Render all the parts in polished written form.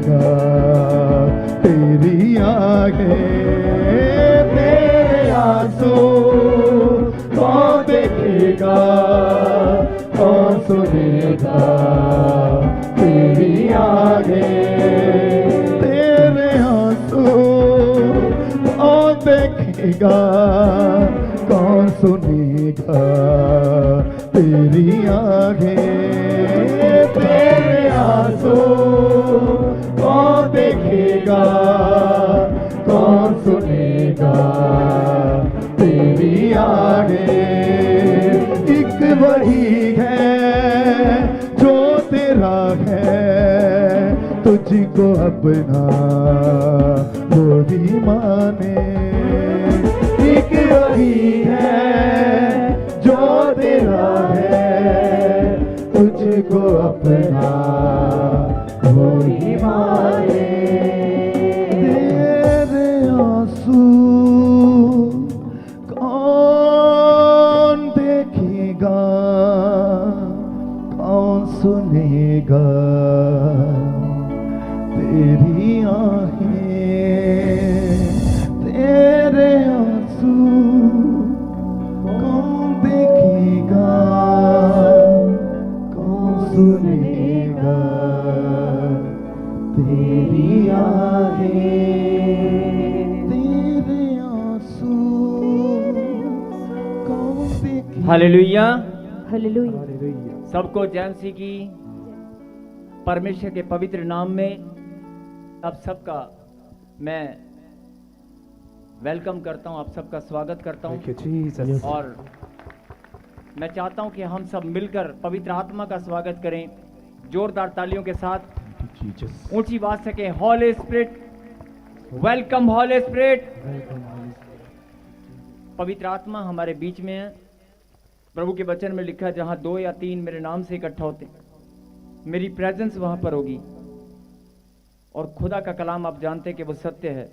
सुनेगा तेरी आंखें, तेरे आंसू कौन देखेगा, कौन सुनेगा तेरी आंखें, तेरे आंसू कौन देखेगा, कौन सुनेगा तेरी आंखें, तेरे आंसू कौन देखेगा, कौन सुनेगा तेरी आंखें। एक वही है जो तेरा है, तुझको अपना वो भी माने। एक वही है जो तेरा है, तुझको अपना वो ही माने। तेरे आंसू कौन देखेगा, कौन सुनेगा तेरी आहें, तेरे आंसू कौन देखेगा, कौन सुनेगा तेरी आहें, तेरे आंसू कौन देखेगा। Hallelujah, hallelujah. सबको जय मसीह की। परमेश्वर के पवित्र नाम में आप सबका मैं वेलकम करता हूं, आप सबका स्वागत करता हूं। और मैं चाहता हूं कि हम सब मिलकर पवित्र आत्मा का स्वागत करें जोरदार तालियों के साथ। ऊंची आवाज से कहें, हॉली स्पिरिट वेलकम, हॉली स्पिरिट। पवित्र आत्मा हमारे बीच में है। प्रभु के वचन में लिखा है, जहां 2 या 3 मेरे नाम से इकट्ठा होते मेरी प्रेजेंस वहां पर होगी। और खुदा का कलाम आप जानते हैं कि वो सत्य है।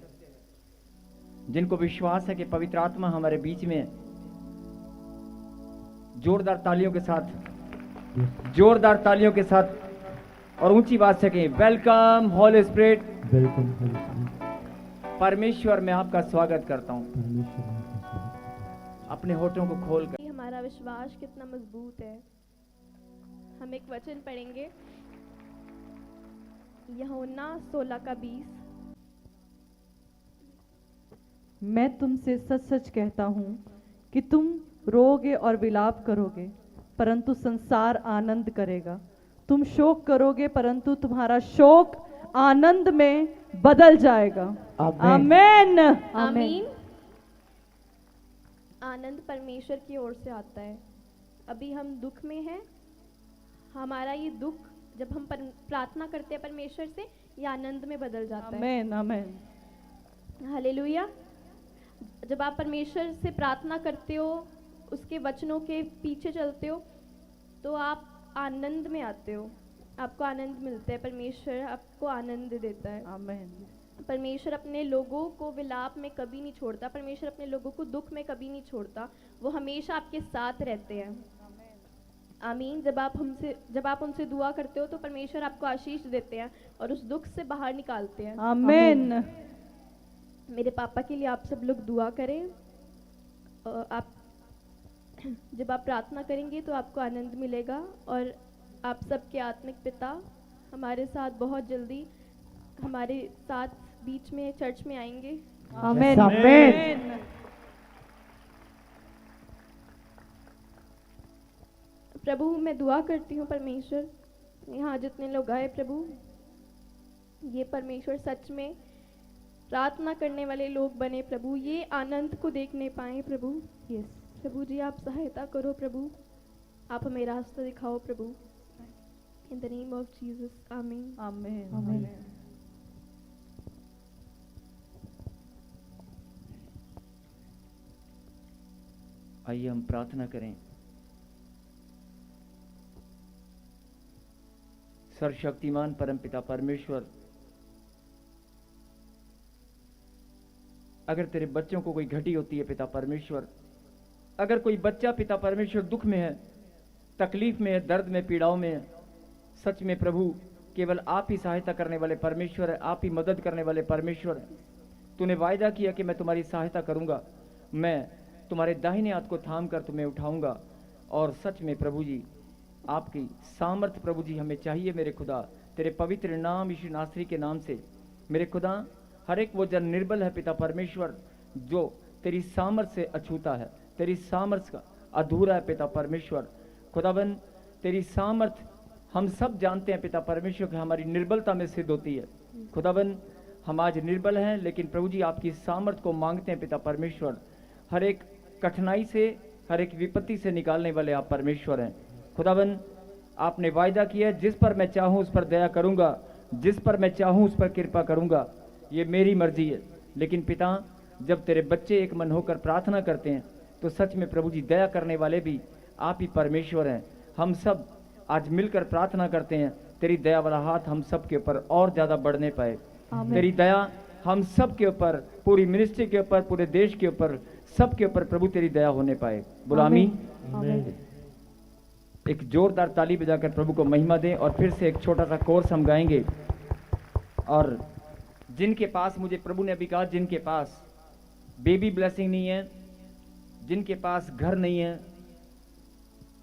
जिनको विश्वास है कि पवित्र आत्मा हमारे बीच में है, जोरदार तालियों के साथ, जोरदार तालियों के साथ और ऊंची बात से कहें, वेलकम हॉली स्पिरिट। परमेश्वर मैं आपका स्वागत करता हूं। अपने होठों को खोलकर हमारा विश्वास कितना मजबूत है। हम एक वचन पढ़ेंगे, यूहन्ना 16:20। मैं तुमसे सच सच कहता हूँ कि तुम रोओगे और विलाप करोगे, परंतु संसार आनंद करेगा। तुम शोक करोगे, परंतु तुम्हारा शोक आनंद में बदल जाएगा। आमीन। आमीन। आनंद परमेश्वर की ओर से आता है। अभी हम दुख में हैं, हमारा ये दुख जब हम प्रार्थना करते हैं परमेश्वर से, ये आनंद में बदल जाता है। आमीन, आमीन। हालेलुया। जब आप परमेश्वर से प्रार्थना करते हो, उसके वचनों के पीछे चलते हो, तो आप आनंद में आते हो, आपको आनंद मिलता है। परमेश्वर आपको आनंद देता है। आमीन। परमेश्वर अपने लोगों को विलाप में कभी नहीं छोड़ता। परमेश्वर अपने लोगों को दुख में कभी नहीं छोड़ता। वो हमेशा आपके साथ रहते हैं। आमीन। जब आप उनसे दुआ करते हो तो परमेश्वर आपको आशीष देते हैं और उस दुख से बाहर निकालते हैं। आमीन। मेरे पापा के लिए आप सब लोग दुआ करें। आप जब आप प्रार्थना करेंगे तो आपको आनंद मिलेगा और आप सबके आत्मिक पिता हमारे साथ बहुत जल्दी हमारे साथ बीच में चर्च में आएंगे। आमीन, आमीन। प्रभु मैं दुआ करती हूँ परमेश्वर, यहाँ जितने लोग आए प्रभु, ये परमेश्वर सच में प्रार्थना करने वाले लोग बने प्रभु, ये आनंद को देखने पाए प्रभु। यस प्रभु जी, आप सहायता करो प्रभु, आप हमें रास्ता दिखाओ प्रभु। In the name of Jesus, amen. Amen, आमीन। आइए हम प्रार्थना करें। सर्वशक्तिमान परमपिता परमेश्वर, अगर तेरे बच्चों को कोई घटी होती है पिता परमेश्वर, अगर कोई बच्चा पिता परमेश्वर दुख में है, तकलीफ में है, दर्द में, पीड़ाओं में है, सच में प्रभु केवल आप ही सहायता करने वाले परमेश्वर है, आप ही मदद करने वाले परमेश्वर है। तूने वायदा किया कि मैं तुम्हारी सहायता करूंगा, मैं तुम्हारे दाहिने हाथ को थाम कर तुम्हें उठाऊंगा। और सच में प्रभु जी आपकी सामर्थ प्रभु जी हमें चाहिए मेरे खुदा, तेरे पवित्र नाम यीशु नासरी के नाम से मेरे खुदा। हर एक वो जन निर्बल है पिता परमेश्वर जो तेरी सामर्थ से अछूता है, तेरी सामर्थ का अधूरा है पिता परमेश्वर। खुदावन तेरी सामर्थ हम सब जानते हैं पिता परमेश्वर कि हमारी निर्बलता में सिद्ध होती है। खुदावन हम आज निर्बल हैं, लेकिन प्रभु जी आपकी सामर्थ को मांगते हैं पिता परमेश्वर। हर एक कठिनाई से, हर एक विपत्ति से निकालने वाले आप परमेश्वर हैं। खुदावन आपने वायदा किया है, जिस पर मैं चाहूँ उस पर दया करूँगा, जिस पर मैं चाहूँ उस पर कृपा करूँगा, ये मेरी मर्जी है। लेकिन पिता जब तेरे बच्चे एक मन होकर प्रार्थना करते हैं तो सच में प्रभु जी दया करने वाले भी आप ही परमेश्वर हैं। हम सब आज मिलकर प्रार्थना करते हैं, तेरी दया वाला हाथ हम सब के ऊपर और ज़्यादा बढ़ने पाए। तेरी दया हम सब के ऊपर, पूरी मिनिस्ट्री के ऊपर, पूरे देश के ऊपर, सब के ऊपर प्रभु तेरी दया होने पाए। बोलो आमीन। एक जोरदार ताली बजाकर प्रभु को महिमा दें और फिर से एक छोटा सा कोर्स हम गाएंगे। और जिनके पास, मुझे प्रभु ने अभी कहा, जिनके पास बेबी ब्लेसिंग नहीं है, जिनके पास घर नहीं है,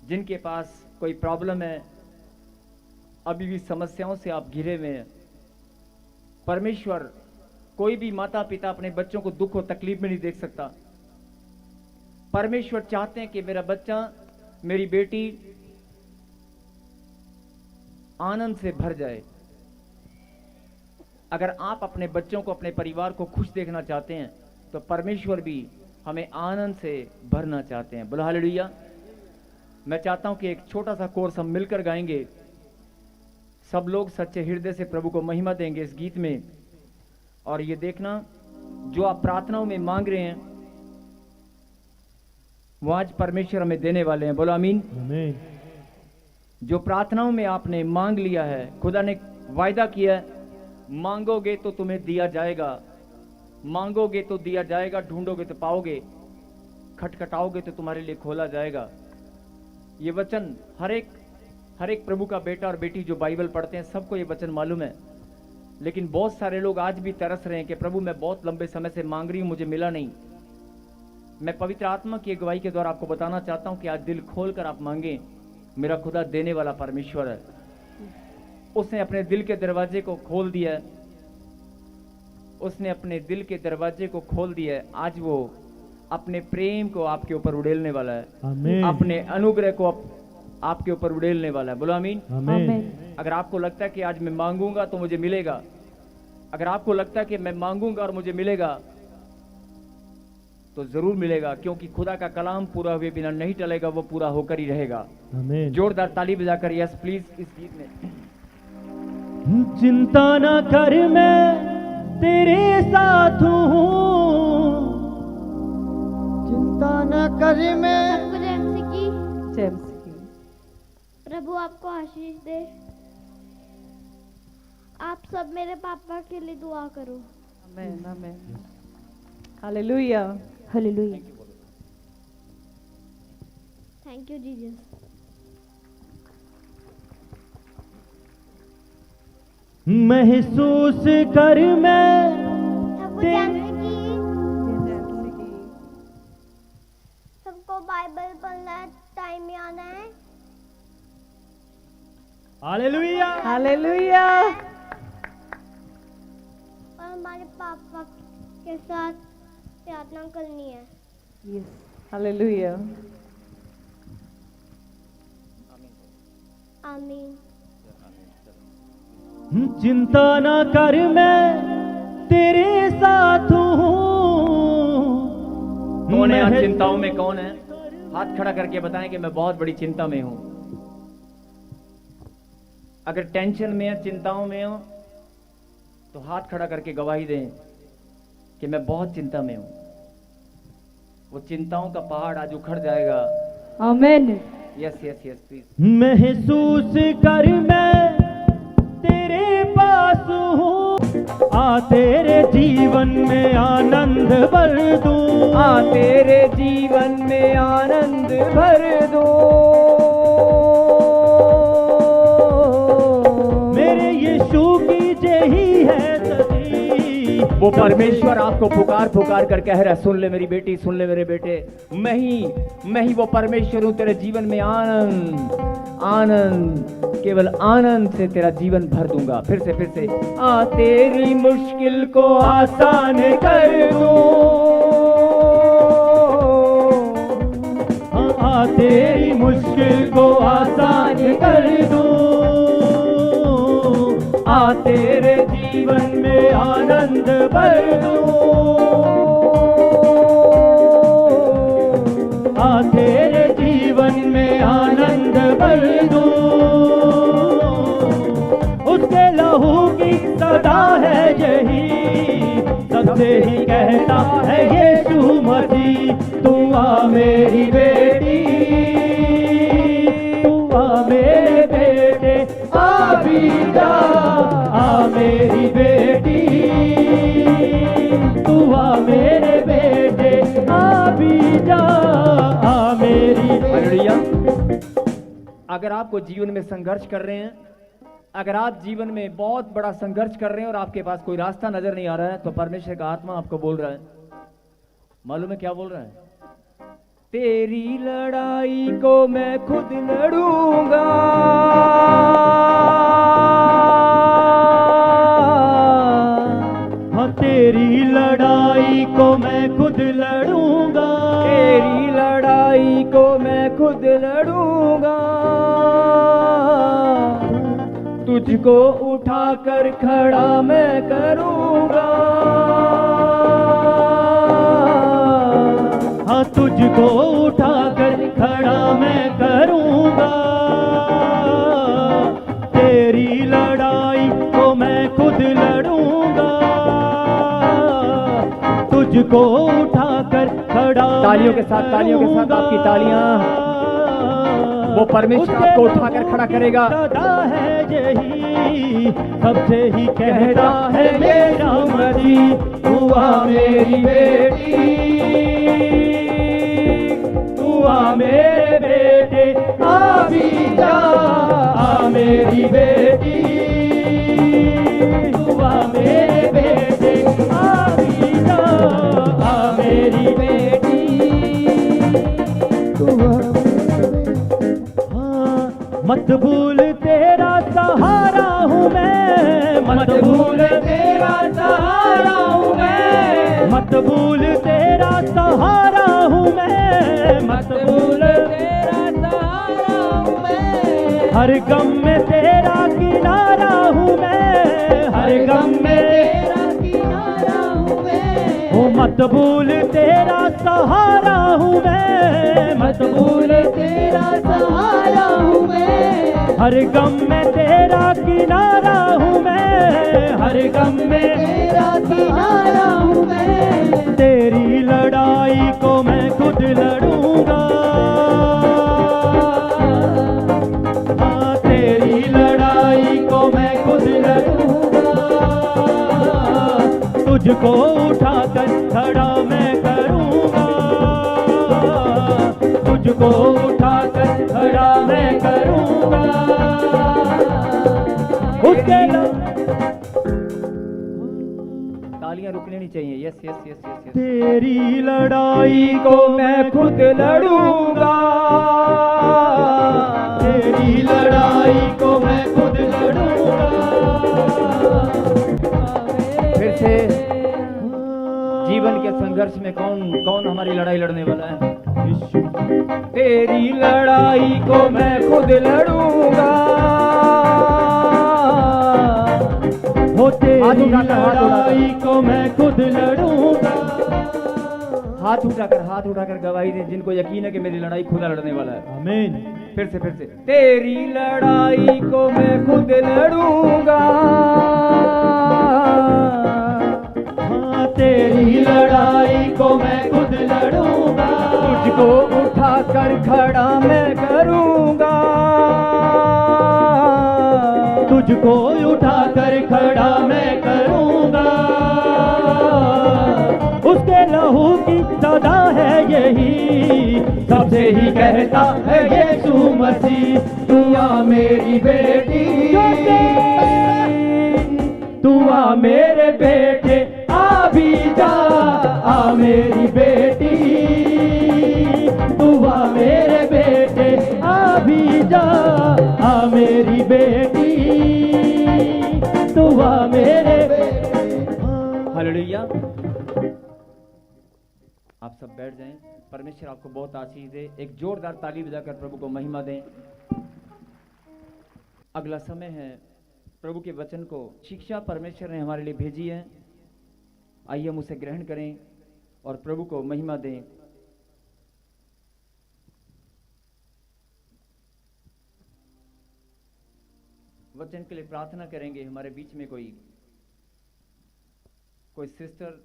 जिनके पास कोई प्रॉब्लम है, अभी भी समस्याओं से आप घिरे हुए हैं, परमेश्वर कोई भी माता पिता अपने बच्चों को दुख और तकलीफ में नहीं देख सकता। परमेश्वर चाहते हैं कि मेरा बच्चा, मेरी बेटी आनंद से भर जाए। अगर आप अपने बच्चों को, अपने परिवार को खुश देखना चाहते हैं तो परमेश्वर भी हमें आनंद से भरना चाहते हैं। बोलो हालेलुया। मैं चाहता हूं कि एक छोटा सा कोर्स हम मिलकर गाएंगे। सब लोग सच्चे हृदय से प्रभु को महिमा देंगे इस गीत में। और ये देखना, जो आप प्रार्थनाओं में मांग रहे हैं वो आज परमेश्वर हमें देने वाले हैं। बोलो आमीन। आमीन। जो प्रार्थनाओं में आपने मांग लिया है, खुदा ने वायदा किया है, मांगोगे तो तुम्हें दिया जाएगा, मांगोगे तो दिया जाएगा, ढूंढोगे तो पाओगे, खटखटाओगे तो तुम्हारे लिए खोला जाएगा। ये वचन हर एक प्रभु का बेटा और बेटी जो बाइबल पढ़ते हैं सबको ये वचन मालूम है। लेकिन बहुत सारे लोग आज भी तरस रहे हैं कि प्रभु मैं बहुत लंबे समय से मांग रही हूं, मुझे मिला नहीं। मैं पवित्र आत्मा की अगुवाई के द्वारा आपको बताना चाहता हूं कि आज दिल खोलकर आप मांगें। मेरा खुदा देने वाला परमेश्वर है। उसने अपने दिल के दरवाजे को खोल दिया है, उसने अपने दिल के दरवाजे को खोल दिया है। आज वो अपने प्रेम को आपके ऊपर उड़ेलने वाला है, आमीन। अपने अनुग्रह को आपके ऊपर उड़ेलने वाला है। बोलो आमीन। आमीन। अगर आपको लगता है कि आज मैं मांगूंगा तो मुझे मिलेगा, अगर आपको लगता है कि मैं मांगूंगा और मुझे मिलेगा, तो जरूर मिलेगा, क्योंकि खुदा का कलाम पूरा हुए बिना नहीं टलेगा, वो पूरा होकर ही रहेगा। आमीन। जोरदार ताली बजाकर यस प्लीज इस गीत में। चिंता न कर, मैं तेरे साथ हूँ, चिंता न कर, मैं सबको जय मसीह की। जय मसीह की। प्रभु आपको आशीष दे। आप सब मेरे पापा के लिए दुआ करो। Amen amen. Hallelujah. Hallelujah. Thank you Jesus. महसूस कर, मैं सबको जय मसीह की। जय मसीह की। सबको बाइबल पढ़ना टाइम में आना है। हालेलुया। हालेलुया। और हमारे पापा के साथ प्रार्थना करनी है। यस। हालेलुया। आमीन। चिंता न कर, मैं तेरे साथ हूँ। कौन है आज चिंताओं में? कौन है? हाथ खड़ा करके बताएं कि मैं बहुत बड़ी चिंता में हूं। अगर टेंशन में है, चिंताओं में हो, तो हाथ खड़ा करके गवाही दें कि मैं बहुत चिंता में हूं। वो चिंताओं का पहाड़ आज उखड़ जाएगा। Amen. Yes yes yes please. महसूस कर, मैं तेरे पास हूँ, आ तेरे जीवन में आनंद भर दूँ, आ तेरे जीवन में आनंद भर दो। मेरे है सदी। वो परमेश्वर आपको पुकार पुकार कर कह रहा है, सुन ले मेरी बेटी, सुन ले मेरे बेटे, मैं ही वो परमेश्वर हूं। तेरे जीवन में आनंद आनंद, केवल आनंद से तेरा जीवन भर दूंगा। फिर से आ तेरी मुश्किल को आसान कर दूं, आ तेरी मुश्किल को आसान कर दूं, आ तेरे जीवन में आनंद भर दूं, आ तेरे जीवन में आनंद भर दूं। उसके लहू की सदा है यही, सबसे ही कहता है यीशु मसीह, तू आ मेरी बेटी, तू आ मेरे बेटे, आ भी जा, आ मेरी बेटी, तू आ मेरे बेटे, आ भी जा, आ मेरी हालेलुया। अगर आपको जीवन में संघर्ष कर रहे हैं, अगर आप जीवन में बहुत बड़ा संघर्ष कर रहे हैं और आपके पास कोई रास्ता नजर नहीं आ रहा है, तो परमेश्वर का आत्मा आपको बोल रहा है, मालूम है क्या बोल रहा है? तेरी लड़ाई को मैं खुद लड़ूंगा, हाँ तेरी लड़ाई को मैं खुद लड़ूंगा, तेरी लड़ाई को मैं खुद लड़ूंगा, तुझको उठाकर खड़ा मैं करूंगा, हाँ तुझको उठाकर खड़ा मैं करूंगा, तेरी लड़ाई को मैं खुद लड़ूंगा, तुझको उठाकर खड़ा। तालियों के साथ आपकी तालियां। वो परमेश्वर आपको उठाकर खड़ा करेगा। सदा है यही, सबसे ही कहता है मेरा मसीह, तू आ मेरी बेटी, तू आ मेरे बेटे, आ भी जा, आ मेरी बेटी, तू आ मेरे बेटे, आ भी जा, आ मेरी बेटी, तू आ। मत भूल तेरा सहारा हूँ मैं, मत भूल तेरा सहारा हूँ मैं, मत भूल तेरा सहारा हूँ मैं, मत भूल तेरा सहारा हूँ मैं, हर गम में तेरा किनारा हूँ मैं, हर गम में तेरा किनारा हूँ मैं, ओ मत भूल तेरा सहारा हूँ मैं, मत भूल तेरा सहारा हूँ मैं, हर गम में तेरा किनारा हूँ मैं, हर गम में तेरा किनारा हूँ मैं, तेरी लड़ाई को मैं खुद लड़ूंगा, हाँ तेरी लड़ाई को मैं खुद लड़ूंगा, तुझको उठाकर खड़ा मैं करूंगा, तुझको उठाकर खड़ा मैं करूंगा। उसके तालियां रुकनी नहीं चाहिए। Yes yes yes yes yes. तेरी लड़ाई को मैं खुद लड़ूंगा, तेरी लड़ाई को मैं खुद लड़ूंगा। फिर से जीवन के संघर्ष में कौन हमारी लड़ाई लड़ने वाला है? तेरी लड़ाई को मैं खुद लड़ूंगा, हो तेरी लड़ाई को मैं खुद लड़ूंगा। हाथ उठाकर गवाही दे जिनको यकीन है कि मेरी लड़ाई खुदा लड़ने वाला है। आमीन। फिर से तेरी लड़ाई को मैं खुद लड़ूंगा, हाँ तेरी लड़ाई को मैं खुद लड़ूंगा, तुझको उठाकर खड़ा मैं करूंगा, तुझको उठाकर खड़ा मैं करूंगा। उसके लहू की सदा है यही, सबसे ही कहता है यीशु मसीह, तू आ मेरी बेटी, तू आ मेरे बेटे आ भी जा, आ मेरी बेटी तू आ मेरे बेटे आ भी जा, आ मेरी बेटी तू आ मेरे बेटे। हालेलुया। आप सब बैठ जाएं। परमेश्वर आपको बहुत आशीष दे। एक जोरदार ताली बजाकर प्रभु को महिमा दें। अगला समय है प्रभु के वचन को शिक्षा परमेश्वर ने हमारे लिए भेजी है। आइए हम उसे ग्रहण करें और प्रभु को महिमा दें। वचन के लिए प्रार्थना करेंगे। हमारे बीच में कोई सिस्टर,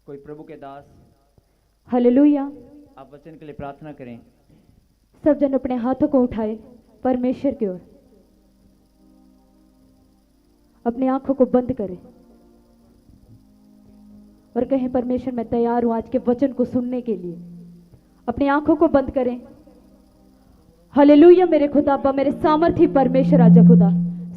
कोई प्रभु के दास, हालेलुया। आप वचन के लिए प्रार्थना करें। सब जन अपने हाथों को उठाए परमेश्वर की ओर, अपनी आंखों को बंद करें और कहें परमेश्वर मैं तैयार हूं आज के वचन को सुनने के लिए। अपनी आंखों को बंद करें। हालेलुया। मेरे खुदाबा, मेरे सामर्थी परमेश्वर आजा खुदा,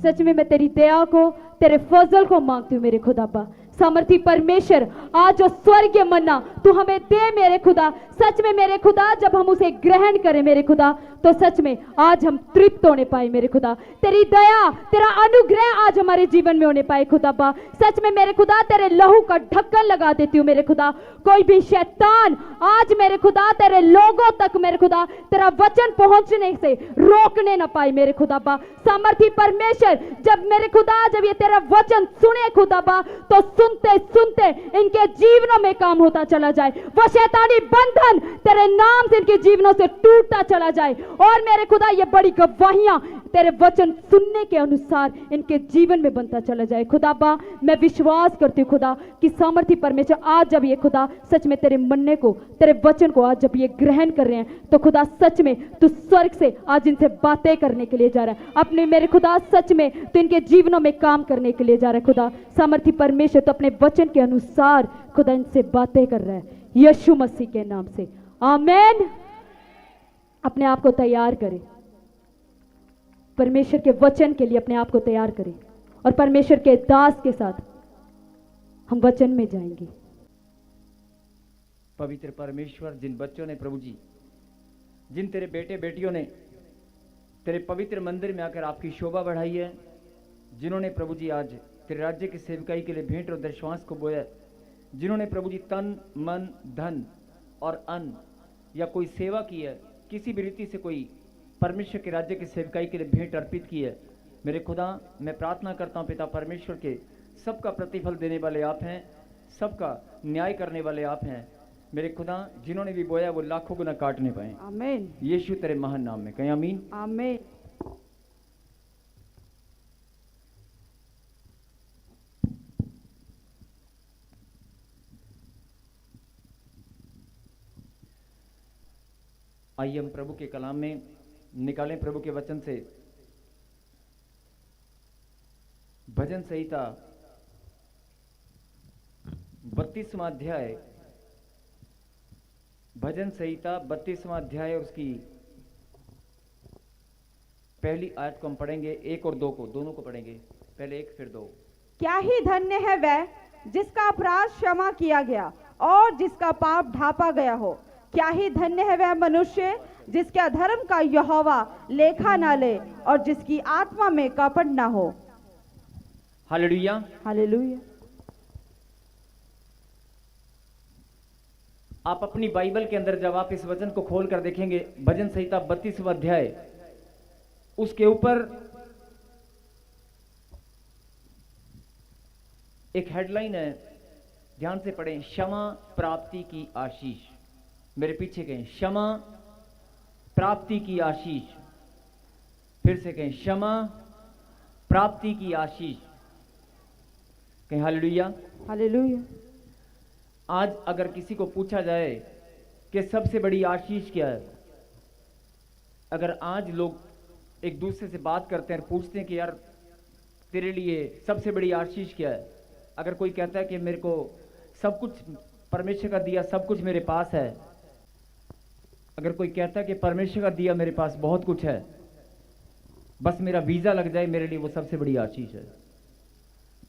सच में मैं तेरी दया को, तेरे फजल को मांगती हूँ मेरे खुदाबा। सामर्थी परमेश्वर, आज जो स्वर्गीय मन्ना तू हमें दे मेरे खुदा, सच में मेरे खुदा जब हम उसे ग्रहण करें मेरे खुदा, तो सच में आज हम तृप्त होने पाए मेरे खुदा। तेरी दया, तेरा अनुग्रह आज हमारे जीवन में होने पाए खुदाबा। सच में मेरे खुदा तेरे लहू का ढक्कन लगा देती हूँ मेरे खुदा। कोई भी शैतान आज मेरे खुदा तेरे लोगों तक मेरे खुदा तेरा वचन पहुंचने से रोकने ना पाए मेरे खुदाबा। सामर्थी परमेश्वर, जब मेरे खुदा जब ये तेरा वचन सुने खुदाबा, तो सुनते सुनते इनके जीवनों में काम होता चला जाए। वो शैतानी बंधन तेरे नाम से इनके जीवनों से टूटता चला जाए। और मेरे खुदा ये बड़ी गवाहियां तेरे वचन सुनने के अनुसार इनके जीवन में बनता चला जाए खुदाबा। मैं विश्वास करती हूँ खुदा कि सामर्थी परमेश्वर आज जब ये खुदा सच में तेरे मन्ने को, तेरे वचन को आज जब ये ग्रहण कर रहे हैं, तो खुदा सच में तू स्वर्ग से आज इनसे बातें करने के लिए जा रहा है। अपने मेरे खुदा सच में तो इनके जीवनों में काम करने के लिए जा रहा है खुदा। सामर्थी परमेश्वर तो अपने वचन के अनुसार खुदा इनसे बातें कर रहा है यीशु मसीह के नाम से, आमीन। अपने आप को तैयार करें, परमेश्वर के वचन के लिए अपने आप को तैयार करें और परमेश्वर के दास के साथ हम वचन में जाएंगे। पवित्र परमेश्वर, जिन बच्चों ने प्रभु जी, जिन तेरे बेटे बेटियों ने तेरे पवित्र मंदिर में आकर आपकी शोभा बढ़ाई है, जिन्होंने प्रभु जी आज तेरे राज्य की सेवकाई के लिए भेंट और दशवांश को बोया, जिन्होंने प्रभु जी तन मन धन और अन्न या कोई सेवा की है, किसी भी रीति से कोई परमेश्वर के राज्य की सेवकाई के लिए भेंट अर्पित की है, मेरे खुदा मैं प्रार्थना करता हूँ पिता परमेश्वर के, सबका प्रतिफल देने वाले आप हैं, सबका न्याय करने वाले आप हैं मेरे खुदा। जिन्होंने भी बोया वो लाखों गुना काटने पाए, आमीन। यीशु तेरे महान नाम में कहें आमीन। आमीन। आइए हम प्रभु के कलाम में निकालें प्रभु के वचन से भजन संहिता 32वां अध्याय, भजन संहिता 32वां अध्याय और उसकी पहली आयत को हम पढ़ेंगे, 1 और 2 को, दोनों को पढ़ेंगे, पहले 1 फिर 2। क्या ही धन्य है वह जिसका अपराध क्षमा किया गया और जिसका पाप ढांपा गया हो। क्या ही धन्य है वह मनुष्य जिसके अधर्म का यहोवा लेखा ना ले और जिसकी आत्मा में कपट ना हो। हालेलुया। हालेलुया। आप अपनी बाइबल के अंदर जब आप इस वचन को खोल कर देखेंगे, भजन संहिता 32वां अध्याय, उसके ऊपर एक हेडलाइन है, ध्यान से पढ़ें, क्षमा प्राप्ति की आशीष। मेरे पीछे कहें, क्षमा प्राप्ति की आशीष। फिर से कहें, क्षमा प्राप्ति की आशीष। कहें हालेलुया। हालेलुया। आज अगर किसी को पूछा जाए कि सबसे बड़ी आशीष क्या है, अगर आज लोग एक दूसरे से बात करते हैं, पूछते हैं कि यार तेरे लिए सबसे बड़ी आशीष क्या है, अगर कोई कहता है कि मेरे को सब कुछ परमेश्वर का दिया सब कुछ मेरे पास है, अगर कोई कहता है कि परमेश्वर का दिया मेरे पास बहुत कुछ है, बस मेरा वीजा लग जाए, मेरे लिए वो सबसे बड़ी आशीष है।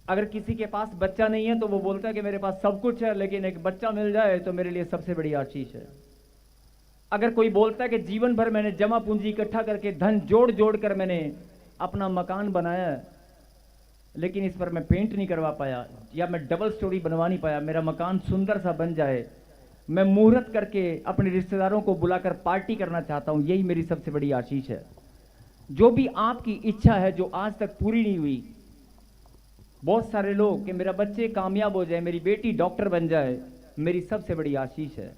अगर किसी के पास बच्चा नहीं है तो वो बोलता है कि मेरे पास सब कुछ है, लेकिन एक बच्चा मिल जाए तो मेरे लिए सबसे बड़ी आशीष है। अगर कोई बोलता है कि जीवन भर मैंने जमा पूंजी इकट्ठा करके धन जोड़ जोड़ कर मैंने अपना मकान बनाया है, लेकिन इस पर मैं पेंट नहीं करवा पाया, या मैं डबल स्टोरी बनवा नहीं पाया, मेरा मकान सुंदर सा बन जाए, मैं मुहूर्त करके अपने रिश्तेदारों को बुलाकर पार्टी करना चाहता हूं, यही मेरी सबसे बड़ी आशीष है। जो भी आपकी इच्छा है जो आज तक पूरी नहीं हुई, बहुत सारे लोग कि मेरा बच्चे कामयाब हो जाए, मेरी बेटी डॉक्टर बन जाए, मेरी सबसे बड़ी आशीष है।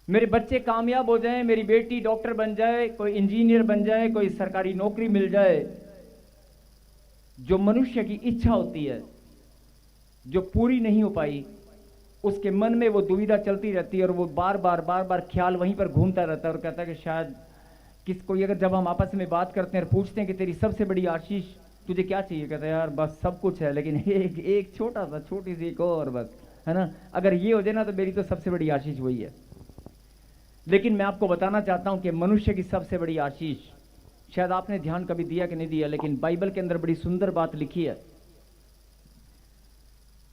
मेरे बच्चे कामयाब हो जाएं, मेरी बेटी डॉक्टर बन जाए, कोई इंजीनियर बन जाए, कोई सरकारी नौकरी मिल जाए। जो मनुष्य की इच्छा होती है जो पूरी नहीं हो पाई, उसके मन में वो दुविधा चलती रहती है और वो बार बार ख्याल वहीं पर घूमता रहता है और कहता है कि शायद किसको, अगर जब हम आपस में बात करते हैं और पूछते हैं कि तेरी सबसे बड़ी आशीष तुझे क्या चाहिए, कहता है यार बस सब कुछ है, लेकिन एक छोटी सी एक और बस, है ना, अगर ये हो जाए ना तो मेरी तो सबसे बड़ी आशीष वही है। लेकिन मैं आपको बताना चाहता हूं कि मनुष्य की सबसे बड़ी आशीष, शायद आपने ध्यान कभी दिया कि नहीं दिया, लेकिन बाइबल के अंदर बड़ी सुंदर बात लिखी है,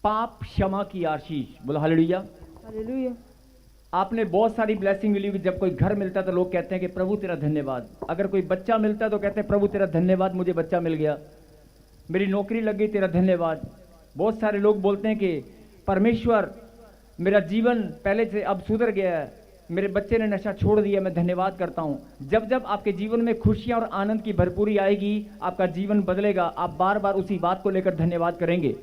पाप क्षमा की आशीष। बोलो हालेलुया। हालेलुया। आपने बहुत सारी ब्लेसिंग मिली हुई, जब कोई घर मिलता है तो लोग कहते हैं कि प्रभु तेरा धन्यवाद, अगर कोई बच्चा मिलता है तो कहते हैं प्रभु तेरा धन्यवाद, मुझे बच्चा मिल गया, मेरी नौकरी लग गई, तेरा धन्यवाद। बहुत सारे लोग बोलते हैं कि परमेश्वर मेरा जीवन पहले से अब सुधर गया है, मेरे बच्चे ने नशा छोड़ दिया, मैं धन्यवाद करता हूं। जब जब आपके जीवन में खुशियां और आनंद की भरपूरी आएगी, आपका जीवन बदलेगा, आप बार बार उसी बात को लेकर धन्यवाद करेंगे।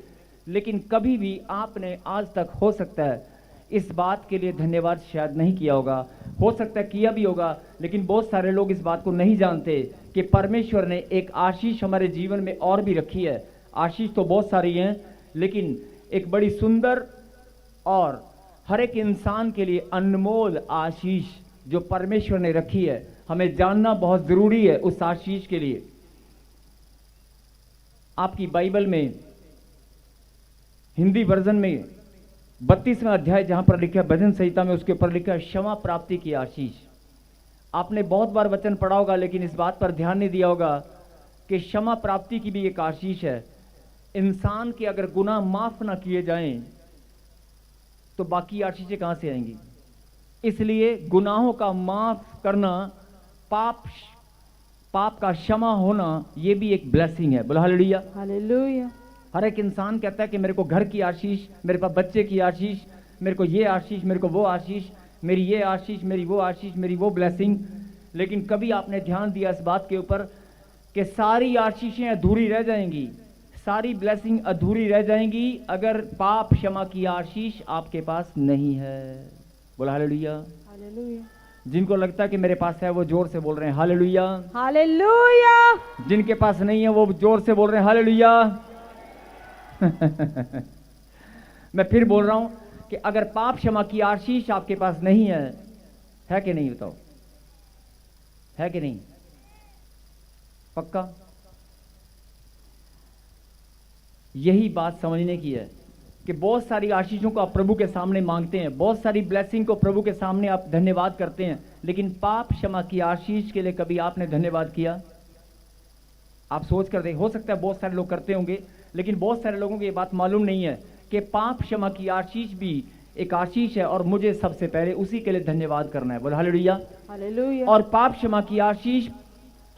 लेकिन कभी भी आपने आज तक, हो सकता है इस बात के लिए धन्यवाद शायद नहीं किया होगा, हो सकता है किया भी होगा, लेकिन बहुत सारे लोग इस बात को नहीं जानते कि परमेश्वर ने एक आशीष हमारे जीवन में और भी रखी है। आशीष तो बहुत सारी हैं, लेकिन एक बड़ी सुंदर और हर एक इंसान के लिए अनमोल आशीष जो परमेश्वर ने रखी है, हमें जानना बहुत जरूरी है उस आशीष के लिए। आपकी बाइबल में हिंदी वर्जन में 32वां अध्याय जहां पर लिखा है भजन संहिता में, उसके ऊपर लिखा है क्षमा प्राप्ति की आशीष। आपने बहुत बार वचन पढ़ा होगा, लेकिन इस बात पर ध्यान नहीं दिया होगा कि क्षमा प्राप्ति की भी एक आशीष है। इंसान के अगर गुनाह माफ ना किए जाएं तो बाकी आशीषें कहां से आएंगी। इसलिए गुनाहों का माफ करना, पाप का क्षमा होना, यह भी एक ब्लेसिंग है। बोलो हालेलुया। हालेलुया। हर एक इंसान कहता है कि मेरे को घर की आशीष, मेरे पास बच्चे की आशीष, मेरे को ये आशीष, मेरे को वो आशीष, मेरी ये आशीष, मेरी वो आशीष, मेरी वो ब्लेसिंग। लेकिन कभी आपने ध्यान दिया इस बात के ऊपर कि सारी आशीषें अधूरी रह जाएंगी, सारी ब्लेसिंग अधूरी रह जाएंगी अगर पाप क्षमा की आशीष आपके पास नहीं है। बोला हालेलुया। हालेलुया। जिनको लगता है कि मेरे पास है वो जोर से बोल रहे हैं हालेलुया। हालेलुया। जिनके पास नहीं है वो जोर से बोल रहे हैं हालेलुया। मैं फिर बोल रहा हूं कि अगर पाप क्षमा की आशीष आपके पास नहीं है कि नहीं, बताओ, है कि नहीं? पक्का? यही बात समझने की है कि बहुत सारी आशीषों को आप प्रभु के सामने मांगते हैं, बहुत सारी ब्लेसिंग को प्रभु के सामने आप धन्यवाद करते हैं, लेकिन पाप क्षमा की आशीष के लिए कभी आपने धन्यवाद किया? आप सोच कर देखें, हो सकता है बहुत सारे लोग करते होंगे, लेकिन बहुत सारे लोगों को ये बात मालूम नहीं है कि पाप क्षमा की आशीष भी एक आशीष है और मुझे सबसे पहले उसी के लिए धन्यवाद करना है। बोलो हालेलुया। हालेलुया। और पाप क्षमा की आशीष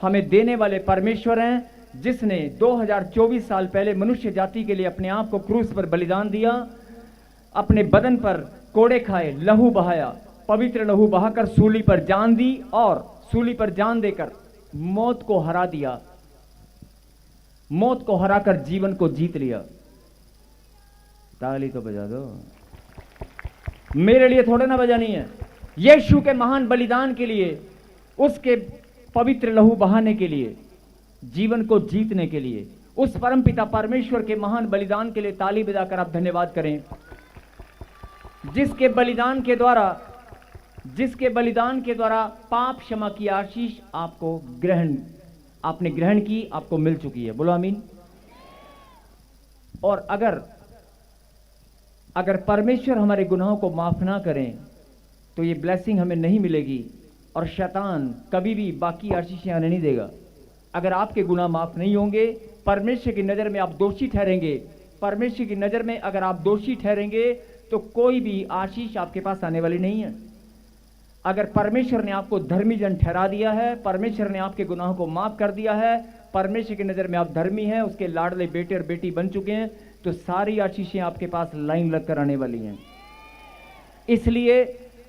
हमें देने वाले परमेश्वर हैं, जिसने 2024 साल पहले मनुष्य जाति के लिए अपने आप को क्रूस पर बलिदान दिया, अपने बदन पर कोड़े खाए, लहू बहाया, पवित्र लहू बहाकर सूली पर जान दी और सूली पर जान देकर मौत को हरा दिया, मौत को हराकर जीवन को जीत लिया। ताली तो बजा दो। मेरे लिए थोड़े ना बजानी है, यीशु के महान बलिदान के लिए, उसके पवित्र लहू बहाने के लिए, जीवन को जीतने के लिए, उस परमपिता परमेश्वर के महान बलिदान के लिए ताली बजाकर आप धन्यवाद करें, जिसके बलिदान के द्वारा पाप क्षमा की आशीष आपने ग्रहण की, आपको मिल चुकी है। बोलो आमीन। और अगर परमेश्वर हमारे गुनाहों को माफ ना करें तो ये ब्लेसिंग हमें नहीं मिलेगी और शैतान कभी भी बाकी आशीषें आने नहीं देगा। अगर आपके गुनाह माफ नहीं होंगे, परमेश्वर की नज़र में आप दोषी ठहरेंगे, परमेश्वर की नज़र में अगर आप दोषी ठहरेंगे तो कोई भी आशीष आपके पास आने वाली नहीं है। अगर परमेश्वर ने आपको धर्मी जन ठहरा दिया है, परमेश्वर ने आपके गुनाहों को माफ कर दिया है, परमेश्वर की नज़र में आप धर्मी हैं, उसके लाडले बेटे और बेटी बन चुके हैं, तो सारी आशीषें आपके पास लाइन लगकर आने वाली हैं। इसलिए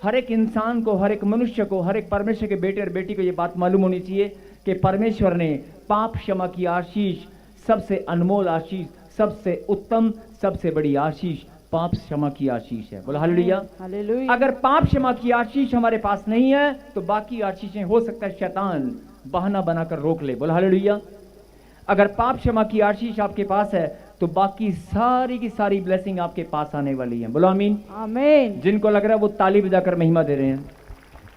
हर एक इंसान को, हर एक मनुष्य को, हर एक परमेश्वर के बेटे और बेटी को ये बात मालूम होनी चाहिए कि परमेश्वर ने पाप क्षमा की आशीष, सबसे अनमोल आशीष, सबसे उत्तम, सबसे बड़ी आशीष पाप क्षमा की आशीष है। बोला हालेलुया। हालेलुया। अगर पाप क्षमा की आशीष हमारे पास नहीं है तो बाकी आशीषें हो सकता है शैतान बहाना बनाकर रोक ले। बोला हालेलुया। अगर पाप क्षमा की आशीष आपके पास है तो बाकी सारी की सारी ब्लेसिंग आपके पास आने वाली है। बोलो आमीन। आमीन। जिनको लग रहा है वो ताली बजाकर महिमा दे रहे हैं,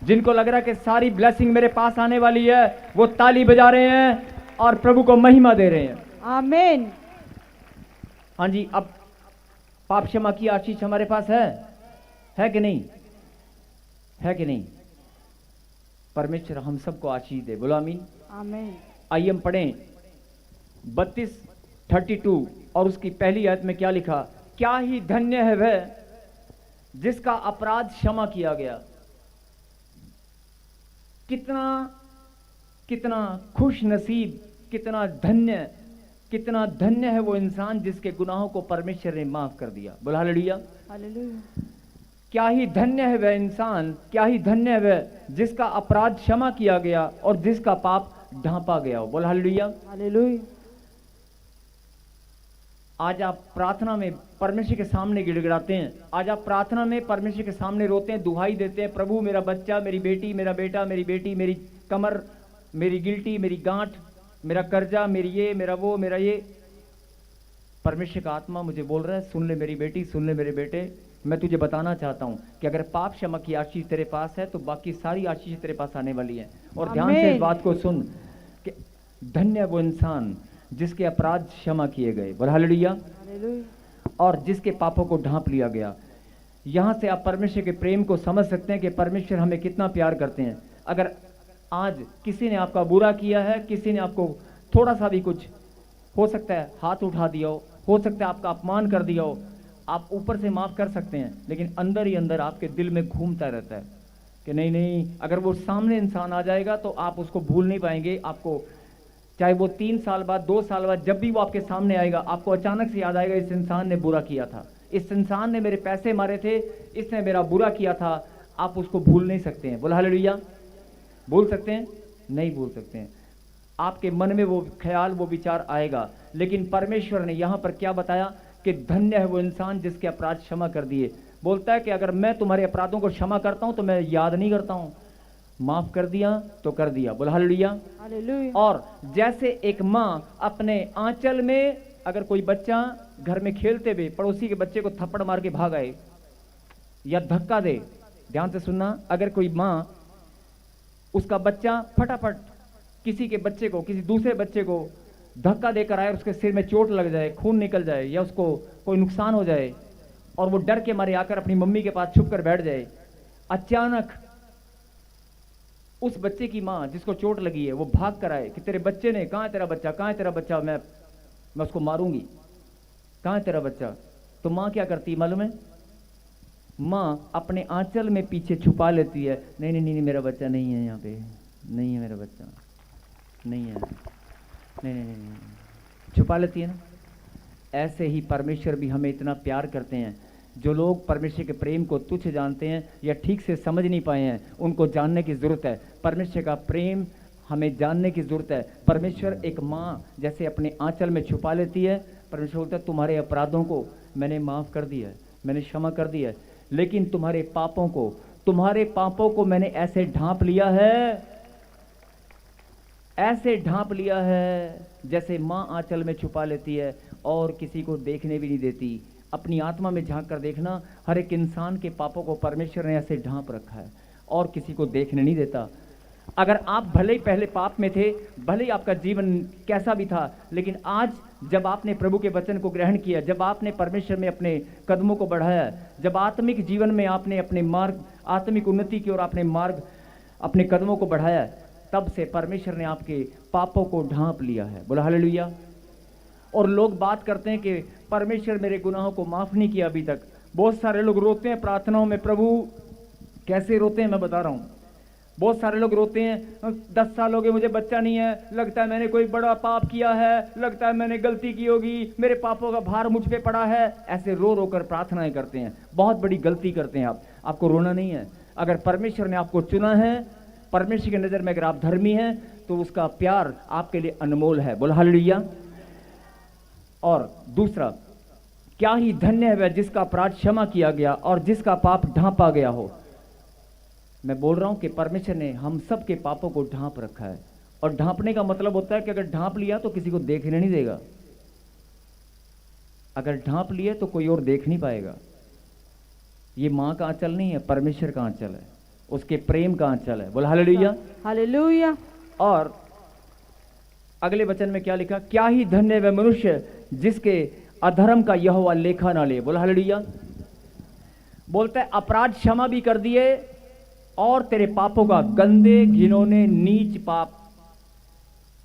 जिनको लग रहा है कि सारी ब्लेसिंग मेरे पास आने वाली है, वो ताली बजा रहे हैं और प्रभु को महिमा दे रहे हैं। आमीन। हाँ जी, अब पाप क्षमा की आशीष हमारे पास है कि नहीं? है कि नहीं? परमेश्वर हम सबको आशीष दे। बोलो आमीन। आमीन। आइए हम पढ़ें 32:32 और उसकी पहली आयत में क्या लिखा? क्या ही धन्य है वह जिसका अपराध क्षमा किया गया। कितना कितना खुश नसीब, कितना धन्य है वो इंसान जिसके गुनाहों को परमेश्वर ने माफ कर दिया। बोला हालेलुया। हालेलुया। क्या ही धन्य है वह इंसान, क्या ही धन्य है वह जिसका अपराध क्षमा किया गया और जिसका पाप ढांपा गया हो। बोला हालेलुया। हालेलुया। आज आप प्रार्थना में परमेश्वर के सामने गिड़गिड़ाते हैं, आज आप प्रार्थना में परमेश्वर के सामने रोते हैं, दुहाई देते हैं, प्रभु मेरा बच्चा, मेरी बेटी, मेरा बेटा, मेरी बेटी, मेरी कमर, मेरी गिल्टी, मेरी गांठ, मेरा कर्जा, मेरी ये, मेरा वो, मेरा ये। परमेश्वर का आत्मा मुझे बोल रहा है, सुन ले मेरी बेटी, सुन ले मेरे बेटे, मैं तुझे बताना चाहता हूं कि अगर पाप क्षमा की आशीष तेरे पास है तो बाकी सारी आशीष तेरे पास आने वाली है। और ध्यान से इस बात को सुन कि धन्य वो इंसान जिसके अपराध क्षमा किए गए। बोला हालेलुया। हालेलुया। और जिसके पापों को ढांप लिया गया। यहां से आप परमेश्वर के प्रेम को समझ सकते हैं कि परमेश्वर हमें कितना प्यार करते हैं। अगर आज किसी ने आपका बुरा किया है, किसी ने आपको थोड़ा सा भी कुछ, हो सकता है हाथ उठा दिया हो सकता है आपका अपमान कर दिया हो, आप ऊपर से माफ कर सकते हैं, लेकिन अंदर ही अंदर आपके दिल में घूमता रहता है कि नहीं नहीं, अगर वो सामने इंसान आ जाएगा तो आप उसको भूल नहीं पाएंगे। आपको चाहे वो 3 साल बाद, 2 साल बाद, जब भी वो आपके सामने आएगा, आपको अचानक से याद आएगा इस इंसान ने बुरा किया था, इस इंसान ने मेरे पैसे मारे थे, इसने मेरा बुरा किया था। आप उसको भूल नहीं सकते हैं। बोला हालेलुया। भूल सकते हैं? नहीं भूल सकते हैं। आपके मन में वो ख्याल, वो विचार आएगा। लेकिन परमेश्वर ने यहां पर क्या बताया कि धन्य है वो इंसान जिसके अपराध क्षमा कर दिए। बोलता है कि अगर मैं तुम्हारे अपराधों को क्षमा करता हूं तो मैं याद नहीं करता हूं, माफ कर दिया तो कर दिया। बोला हालेलुया। हालेलुया। और जैसे एक माँ अपने आंचल में, अगर कोई बच्चा घर में खेलते हुए पड़ोसी के बच्चे को थप्पड़ मार के भाग आए या धक्का दे, ध्यान से सुनना, अगर कोई माँ उसका बच्चा फटाफट किसी के बच्चे को, किसी दूसरे बच्चे को धक्का देकर आए, उसके सिर में चोट लग जाए, खून निकल जाए या उसको कोई नुकसान हो जाए और वो डर के मारे आकर अपनी मम्मी के पास छुप कर बैठ जाए, अचानक उस बच्चे की माँ जिसको चोट लगी है वो भाग कर आए कि तेरे बच्चे ने, कहाँ है तेरा बच्चा, कहाँ है तेरा बच्चा, मैं उसको मारूंगी, कहाँ है तेरा बच्चा। तो माँ क्या करती मालूम है? माँ अपने आंचल में पीछे छुपा लेती है, नहीं नहीं नहीं, मेरा बच्चा नहीं है, यहाँ पे नहीं है, मेरा बच्चा नहीं है, नहीं नहीं नहीं, छुपा लेती है ना। ऐसे ही परमेश्वर भी हमें इतना प्यार करते हैं। जो लोग परमेश्वर के प्रेम को तुच्छ जानते हैं या ठीक से समझ नहीं पाए हैं, उनको जानने की ज़रूरत है। परमेश्वर का प्रेम हमें जानने की ज़रूरत है। परमेश्वर एक माँ जैसे अपने आंचल में छुपा लेती है। परमेश्वर बोलता है तुम्हारे अपराधों को मैंने माफ़ कर दिया है, मैंने क्षमा कर दिया है, लेकिन तुम्हारे पापों को मैंने ऐसे ढांप लिया है, ऐसे ढांप लिया है जैसे माँ आंचल में छुपा लेती है और किसी को देखने भी नहीं देती। अपनी आत्मा में झांक कर देखना, हर एक इंसान के पापों को परमेश्वर ने ऐसे ढांप रखा है और किसी को देखने नहीं देता। अगर आप भले ही पहले पाप में थे, भले ही आपका जीवन कैसा भी था, लेकिन आज जब आपने प्रभु के वचन को ग्रहण किया, जब आपने परमेश्वर में अपने कदमों को बढ़ाया, जब आत्मिक जीवन में आपने अपने मार्ग, आत्मिक उन्नति की ओर आपने मार्ग, अपने कदमों को बढ़ाया, तब से परमेश्वर ने आपके पापों को ढांप लिया है। बोला हालेलुया। और लोग बात करते हैं कि परमेश्वर मेरे गुनाहों को माफ नहीं किया अभी तक। बहुत सारे लोग रोते हैं प्रार्थनाओं में। प्रभु कैसे रोते हैं मैं बता रहा हूँ। बहुत सारे लोग रोते हैं, 10 साल हो गए मुझे बच्चा नहीं है, लगता है मैंने कोई बड़ा पाप किया है, लगता है मैंने गलती की होगी, मेरे पापों का भार मुझ पे पड़ा है। ऐसे रो रो कर प्रार्थनाएं करते हैं। बहुत बड़ी गलती करते हैं आप। आपको रोना नहीं है। अगर परमेश्वर ने आपको चुना है, परमेश्वर की नज़र में अगर आप धर्मी हैं, तो उसका प्यार आपके लिए अनमोल है। बोल हालेलुया। और दूसरा, क्या ही धन्य है वह जिसका अपराध क्षमा किया गया और जिसका पाप ढांपा गया हो। मैं बोल रहा हूं कि परमेश्वर ने हम सब के पापों को ढांप रखा है। और ढांपने का मतलब होता है कि अगर ढांप लिया तो किसी को देखने नहीं देगा। अगर ढांप लिए तो कोई और देख नहीं पाएगा। ये मां का आंचल नहीं है, परमेश्वर का आंचल है, उसके प्रेम का आंचल है। बोल हालेलुया। हालेलुया। और अगले वचन में क्या लिखा, क्या ही धन्य वह मनुष्य जिसके अधर्म का यहोवा लेखा ना ले। बोल हालेलुया। बोलता है अपराध क्षमा भी कर दिए और तेरे पापों का गंदे घिनौने नीच पाप,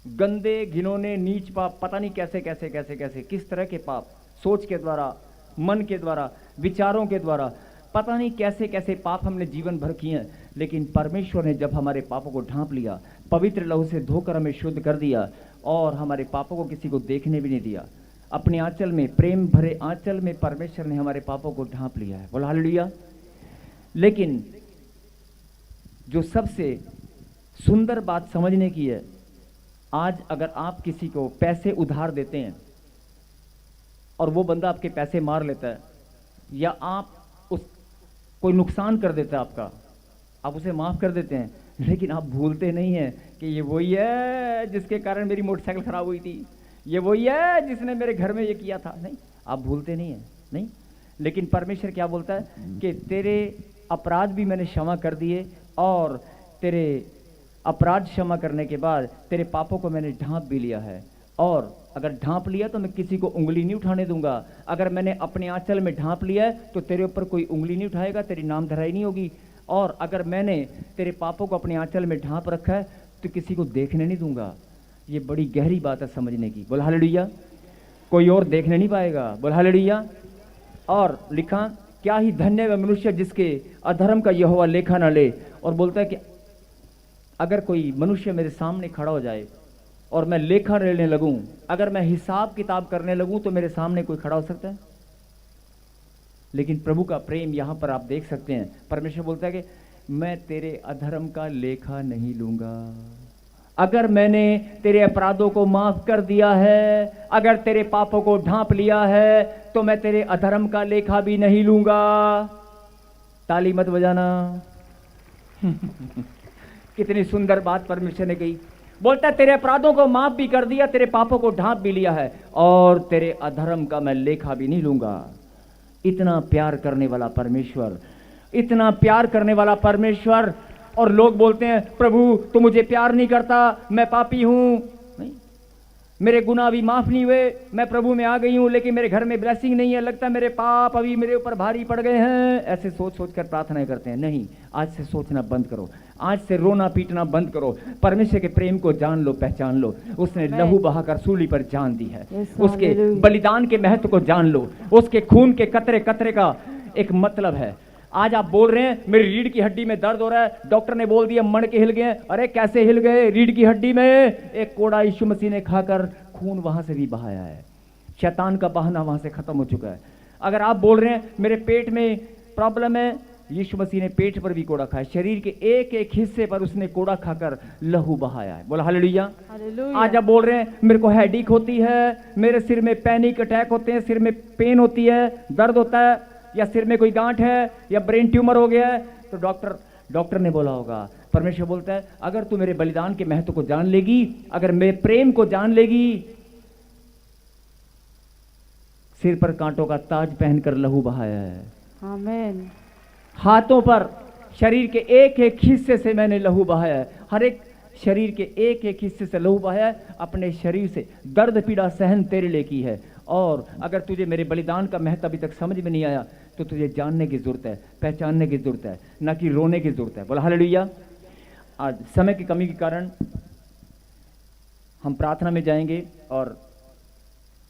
गंदे घिनौने नीच पाप, पता नहीं कैसे कैसे कैसे कैसे किस तरह के पाप, सोच के द्वारा, मन के द्वारा, विचारों के द्वारा, पता नहीं कैसे कैसे पाप हमने जीवन भर किए हैं। लेकिन परमेश्वर ने जब हमारे पापों को ढांप लिया, पवित्र लहू से धोकर हमें शुद्ध कर दिया और हमारे पापों को किसी को देखने भी नहीं दिया, अपने आंचल में, प्रेम भरे आंचल में परमेश्वर ने हमारे पापों को ढांप लिया है। बोला हालेलुया। लेकिन जो सबसे सुंदर बात समझने की है, आज अगर आप किसी को पैसे उधार देते हैं और वो बंदा आपके पैसे मार लेता है, या आप उस कोई नुकसान कर देता है आपका, आप उसे माफ कर देते हैं, लेकिन आप भूलते नहीं हैं कि ये वही है जिसके कारण मेरी मोटरसाइकिल खराब हुई थी, ये वही है जिसने मेरे घर में ये किया था। नहीं, आप भूलते नहीं हैं। नहीं, लेकिन परमेश्वर क्या बोलता है कि तेरे अपराध भी मैंने क्षमा कर दिए और तेरे अपराध क्षमा करने के बाद तेरे पापों को मैंने ढांप भी लिया है। और अगर ढांप लिया तो मैं किसी को उंगली नहीं उठाने दूंगा। अगर मैंने अपने आंचल में ढांप लिया है तो तेरे ऊपर कोई उंगली नहीं उठाएगा, तेरी नाम धराई नहीं होगी। और अगर मैंने तेरे पापों को अपने आंचल में ढांप रखा है तो किसी को देखने नहीं दूंगा। ये बड़ी गहरी बात है समझने की। बोल हालेलुया। कोई और देखने नहीं पाएगा। बोल हालेलुया। और लिखा, क्या ही धन्य वह मनुष्य जिसके अधर्म का यहोवा लेखा न ले। और बोलता है कि अगर कोई मनुष्य मेरे सामने खड़ा हो जाए और मैं लेखा लेने लगूं, अगर मैं हिसाब किताब करने लगूं, तो मेरे सामने कोई खड़ा हो सकता है? लेकिन प्रभु का प्रेम यहां पर आप देख सकते हैं। परमेश्वर बोलता है कि मैं तेरे अधर्म का लेखा नहीं लूंगा। अगर मैंने तेरे अपराधों को माफ कर दिया है, अगर तेरे पापों को ढांप लिया है, तो मैं तेरे अधर्म का लेखा भी नहीं लूंगा। ताली मत बजाना। कितनी सुंदर बात परमेश्वर ने कही। बोलता है तेरे अपराधों को माफ भी कर दिया, तेरे पापों को ढांप भी लिया है, और तेरे अधर्म का मैं लेखा भी नहीं लूंगा। इतना प्यार करने वाला परमेश्वर, इतना प्यार करने वाला परमेश्वर। और लोग बोलते हैं प्रभु तू मुझे प्यार नहीं करता, मैं पापी हूं, नहीं, मेरे गुनाह अभी माफ नहीं हुए, मैं प्रभु में आ गई हूं लेकिन मेरे घर में ब्लेसिंग नहीं है, लगता है मेरे पाप अभी मेरे ऊपर भारी पड़ गए हैं। ऐसे सोच सोच कर प्रार्थनाएं करते हैं। नहीं, आज से सोचना बंद करो, आज से रोना पीटना बंद करो। परमेश्वर के प्रेम को जान लो, पहचान लो। उसने लहू बहाकर सूली पर जान दी है। उसके बलिदान के महत्व को जान लो। उसके खून के कतरे कतरे का एक मतलब है। आज आप बोल रहे हैं मेरी रीढ़ की हड्डी में दर्द हो रहा है, डॉक्टर ने बोल दिया मणके हिल गए। अरे कैसे हिल गए? रीढ़ की हड्डी में एक कोड़ा यीशु मसीह ने खाकर खून वहां से भी बहाया है। शैतान का बहाना वहां से खत्म हो चुका है। अगर आप बोल रहे हैं मेरे पेट में प्रॉब्लम है, यीशु मसीह ने पेट पर भी कोड़ा खाया, शरीर के एक एक हिस्से पर उसने कोड़ा खाकर लहू बहाया है। बोला हालेलुया। आज आप बोल रहे हैं मेरे को हेडेक होती है, मेरे सिर में पैनिक अटैक होते हैं, सिर में पेन होती है, दर्द होता है, या सिर में कोई गांठ है, या ब्रेन ट्यूमर हो गया है, तो डॉक्टर ने बोला होगा। परमेश्वर बोलता है अगर तू मेरे बलिदान के महत्व को जान लेगी, अगर मेरे प्रेम को जान लेगी, सिर पर कांटों का ताज पहनकर लहू बहाया है। आमीन। हाथों पर शरीर के एक एक हिस्से से मैंने लहू बहाया है। हर एक शरीर के एक एक हिस्से से लहू बहाया है। अपने शरीर से दर्द पीड़ा सहन तेरे लिए की है। और अगर तुझे मेरे बलिदान का महत्व अभी तक समझ में नहीं आया तो तुझे जानने की जरूरत है, पहचानने की जरूरत है, ना कि रोने की जरूरत है। बोला हालेलुया। आज समय की कमी के कारण हम प्रार्थना में जाएंगे और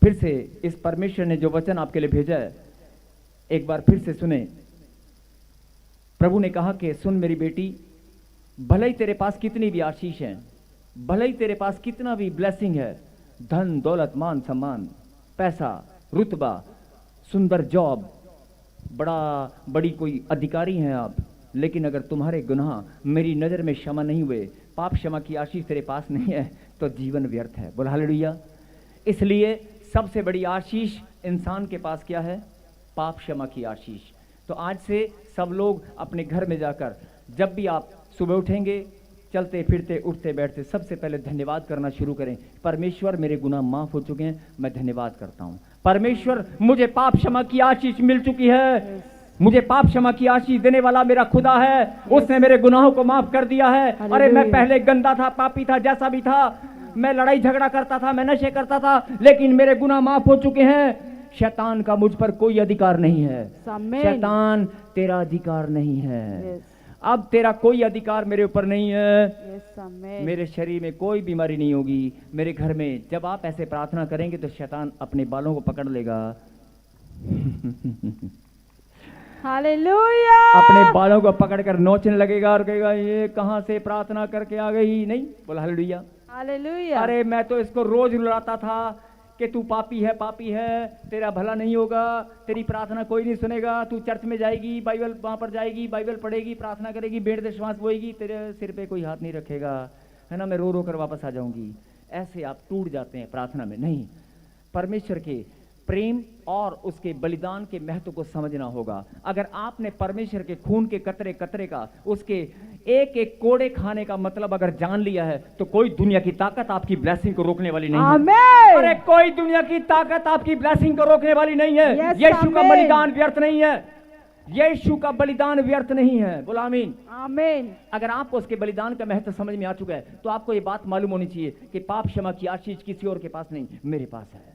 फिर से इस परमेश्वर ने जो वचन आपके लिए भेजा है, एक बार फिर से सुने। प्रभु ने कहा कि सुन मेरी बेटी, भले ही तेरे पास कितनी भी आशीष है, भले ही तेरे पास कितना भी ब्लेसिंग है, धन दौलत मान सम्मान पैसा रुतबा सुंदर जॉब, बड़ी कोई अधिकारी हैं आप, लेकिन अगर तुम्हारे गुनाह मेरी नज़र में क्षमा नहीं हुए, पाप क्षमा की आशीष तेरे पास नहीं है, तो जीवन व्यर्थ है। बोल हालेलुया। इसलिए सबसे बड़ी आशीष इंसान के पास क्या है? पाप क्षमा की आशीष। तो आज से सब लोग अपने घर में जाकर जब भी आप सुबह उठेंगे, चलते फिरते उठते बैठते, सबसे पहले धन्यवाद करना शुरू करें। परमेश्वर मेरे गुनाह माफ हो चुके हैं, मैं धन्यवाद करता हूँ। परमेश्वर मुझे पाप क्षमा की आशीष मिल चुकी है, मुझे पाप क्षमा की आशीष देने वाला मेरा खुदा है, उसने मेरे गुनाहों को माफ कर दिया है। अरे मैं पहले गंदा था, पापी था, जैसा भी था, मैं लड़ाई झगड़ा करता था, मैं नशे करता था, लेकिन मेरे गुनाह माफ हो चुके हैं। शैतान का मुझ पर कोई अधिकार नहीं है। शैतान तेरा अधिकार नहीं है। अब तेरा कोई अधिकार मेरे ऊपर नहीं है। मेरे शरीर में कोई बीमारी नहीं होगी। मेरे घर में जब आप ऐसे प्रार्थना करेंगे तो शैतान अपने बालों को पकड़ लेगा हालेलुया। अपने बालों को पकड़कर नोचने लगेगा और कहेगा ये कहां से प्रार्थना करके आ गई। नहीं, बोला हालेलुया। हालेलुया। अरे मैं तो इसको रोज रुलाता था कि तू पापी है, तेरा भला नहीं होगा, तेरी प्रार्थना कोई नहीं सुनेगा, तू चर्च में जाएगी, बाइबल वहां पर जाएगी, बाइबल पढ़ेगी, प्रार्थना करेगी, बेड़ से श्वास बोएगी, तेरे सिर पे कोई हाथ नहीं रखेगा, है ना, मैं रो रो कर वापस आ जाऊंगी। ऐसे आप टूट जाते हैं प्रार्थना में। नहीं, परमेश्वर के प्रेम और उसके बलिदान के महत्व को समझना होगा। अगर आपने परमेश्वर के खून के कतरे कतरे का, उसके एक एक कोड़े खाने का मतलब अगर जान लिया है, तो कोई दुनिया की ताकत आपकी ब्लेसिंग को रोकने वाली नहीं है। अरे कोई दुनिया की ताकत आपकी ब्लेसिंग को रोकने वाली नहीं है। यीशु का बलिदान व्यर्थ नहीं है। यीशु का बलिदान व्यर्थ नहीं है। बोला आमीन। आमीन। अगर आपको उसके बलिदान का महत्व समझ में आ चुका है, तो आपको ये बात मालूम होनी चाहिए कि पाप क्षमा की आशीष किसी और के पास नहीं, मेरे पास है।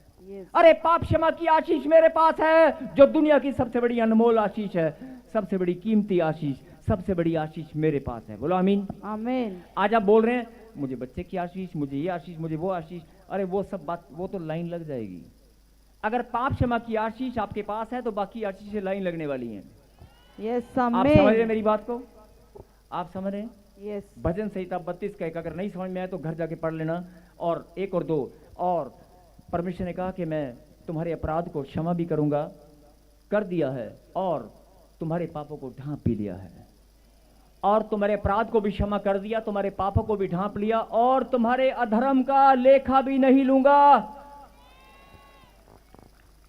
अरे पाप क्षमा की आशीष मेरे पास है, जो दुनिया की सबसे बड़ी अनमोल आशीष है, सबसे बड़ी कीमती आशीष, सबसे बड़ी आशीष मेरे पास है। बोलो आमीन। आमीन। आज आप बोल रहे हैं मुझे बच्चे की आशीष, मुझे ये आशीष, मुझे वो आशीष। अरे वो सब बात, वो तो लाइन लग जाएगी। अगर पाप क्षमा की आशीष आपके पास है, तो बाकी आशीष लाइन लगने वाली है। यस, आप समझ रहे मेरी बात को? आप समझ रहे? यस। भजन संहिता 32 का एक अगर नहीं समझ में आए तो घर जाके पढ़ लेना। और 1 और 2, और परमेश्वर ने कहा कि मैं तुम्हारे अपराध को क्षमा भी करूंगा, कर दिया है, और तुम्हारे पापों को ढांप भी लिया है। और तुम्हारे अपराध को भी क्षमा कर दिया, तुम्हारे पापों को भी ढांप लिया, और तुम्हारे अधर्म का लेखा भी नहीं लूंगा।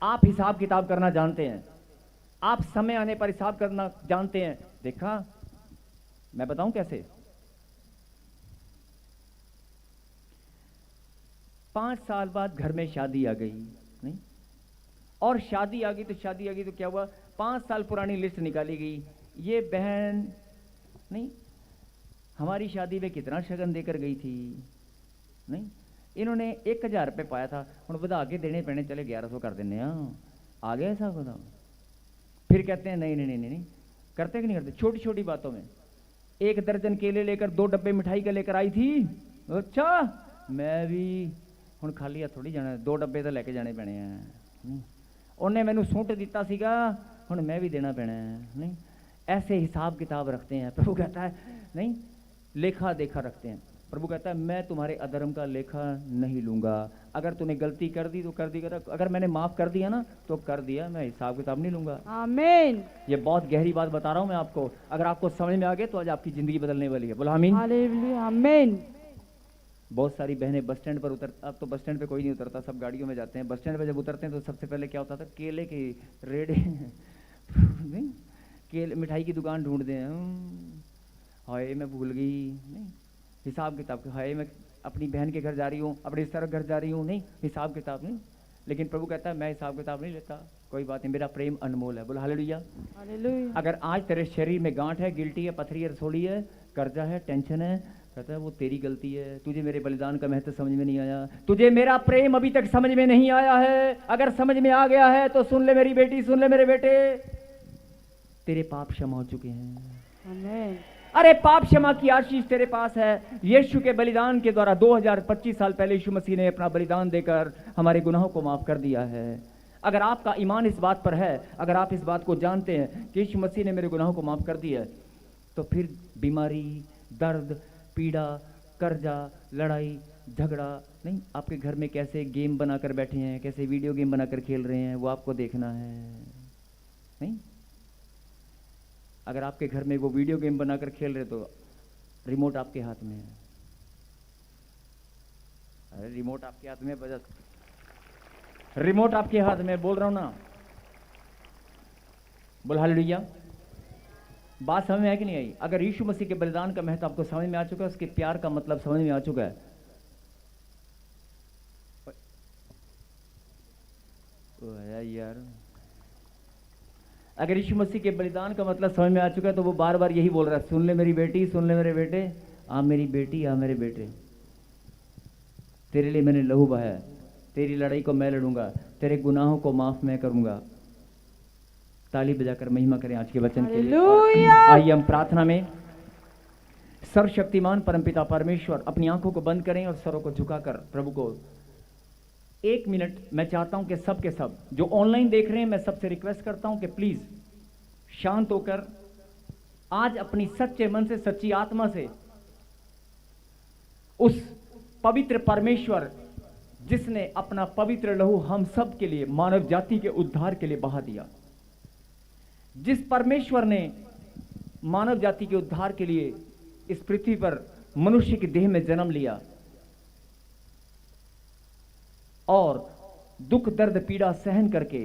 आप हिसाब किताब करना जानते हैं, आप समय आने पर हिसाब करना जानते हैं। देखा, मैं बताऊं कैसे? 5 साल बाद घर में शादी आ गई, नहीं, और शादी आ गई तो क्या हुआ? 5 साल पुरानी लिस्ट निकाली गई। ये बहन नहीं हमारी शादी में कितना शगन देकर गई थी, नहीं, इन्होंने 1000 रुपये पाया था, हम बधा के देने पैने, चले 1100 कर देने। आ गया ऐसा खुदा। फिर कहते हैं नहीं नहीं नहीं नहीं, करते कि नहीं करते? छोटी छोटी बातों में 1 दर्जन केले लेकर 2 डब्बे मिठाई का लेकर आई थी। अच्छा, मैं भी ਹੁਣ ਖਾਲੀ ਆ ਥੋੜੀ ਜਾਣਾ, 2 ਡੱਬੇ ਤਾਂ ਲੈ ਕੇ ਜਾਣੇ ਪੈਣੇ ਆ। ਉਹਨੇ ਮੈਨੂੰ ਸੁੱਟ ਦਿੱਤਾ ਸੀਗਾ, ਹੁਣ मैं भी देना पैना है। नहीं, ऐसे हिसाब किताब रखते हैं। प्रभु कहता है नहीं, लेखा देखा रखते हैं। प्रभु कहता है मैं तुम्हारे अधर्म का लेखा नहीं लूंगा। अगर तूने गलती कर दी तो कर दी, अगर मैंने माफ कर दिया ना तो कर दिया, मैं हिसाब किताब नहीं लूंगा। आमीन। ये बहुत गहरी बात बता रहा हूं मैं आपको। अगर आपको समझ में आ गए तो आज आपकी जिंदगी बदलने वाली है। बोला आमीन। हालेलुया। आमीन। बहुत सारी बहनें बस स्टैंड पर अब तो बस स्टैंड पे कोई नहीं उतरता, सब गाड़ियों में जाते हैं। बस स्टैंड पे जब उतरते हैं तो सबसे पहले क्या होता था? केले के रेड़े नहीं, केले मिठाई की दुकान ढूंढते हैं। हाय मैं भूल गई, नहीं हिसाब किताब, हाय मैं अपनी बहन के घर जा रही हूँ, अपने रिश्तेदार घर जा रही हूँ, नहीं हिसाब किताब नहीं। लेकिन प्रभु कहता है मैं हिसाब किताब नहीं लेता, कोई बात नहीं, मेरा प्रेम अनमोल है। बोला हालेलुया। हालेलुया। अगर आज तेरे शरीर में गांठ है, गिल्टी है, पथरी है, रसोड़ी है, कर्जा है, टेंशन है, कहता है वो तेरी गलती है। तुझे मेरे बलिदान का महत्व समझ में नहीं आया, तुझे मेरा प्रेम अभी तक समझ में नहीं आया है। अगर समझ में आ गया है तो सुन ले मेरी बेटी, सुन ले मेरे बेटे, तेरे पाप क्षमा हो चुके हैं। आमीन। अरे पाप क्षमा की आशीष तेरे पास है। यीशु के बलिदान के द्वारा 2025 साल पहले यीशु मसीह ने अपना बलिदान देकर हमारे गुनाहों को माफ कर दिया है। अगर आपका ईमान इस बात पर है, अगर आप इस बात को जानते हैं कि यीशु मसीह ने मेरे गुनाहों को माफ कर दिया है, तो फिर बीमारी, दर्द, पीड़ा, कर्जा, लड़ाई, झगड़ा नहीं। आपके घर में कैसे गेम बनाकर बैठे हैं, कैसे वीडियो गेम बनाकर खेल रहे हैं, वो आपको देखना है नहीं। अगर आपके घर में वो वीडियो गेम बनाकर खेल रहे तो रिमोट आपके हाथ में है। अरे रिमोट आपके हाथ में बजा, रिमोट आपके हाथ में, बोल रहा हूं ना। बोल हालेलुया। बात समझ में आई कि नहीं आई? अगर यीशु मसीह के बलिदान का महत्व आपको समझ में आ चुका है, उसके प्यार का मतलब समझ में आ चुका है, यार अगर यीशु मसीह के बलिदान का मतलब समझ में आ चुका है तो वो बार बार यही बोल रहा है, सुन ले मेरी बेटी, सुन ले मेरे बेटे, आ मेरी बेटी, आ मेरे बेटे, तेरे लिए मैंने लहू बहाया, तेरी लड़ाई को मैं लड़ूंगा, तेरे गुनाहों को माफ मैं करूंगा। ताली बजाकर महिमा करें आज के वचन के लिए। आइए हम प्रार्थना में। सर्वशक्तिमान परमपिता परमेश्वर, अपनी आंखों को बंद करें और सरों को झुकाकर प्रभु को 1 मिनट मैं चाहता हूं कि सब के सब जो ऑनलाइन देख रहे हैं, मैं सबसे रिक्वेस्ट करता हूं कि प्लीज शांत होकर आज अपनी सच्चे मन से, सच्ची आत्मा से उस पवित्र परमेश्वर जिसने अपना पवित्र लहू हम सब के लिए, मानव जाति के उद्धार के लिए बहा दिया, जिस परमेश्वर ने मानव जाति के उद्धार के लिए इस पृथ्वी पर मनुष्य की देह में जन्म लिया और दुख दर्द पीड़ा सहन करके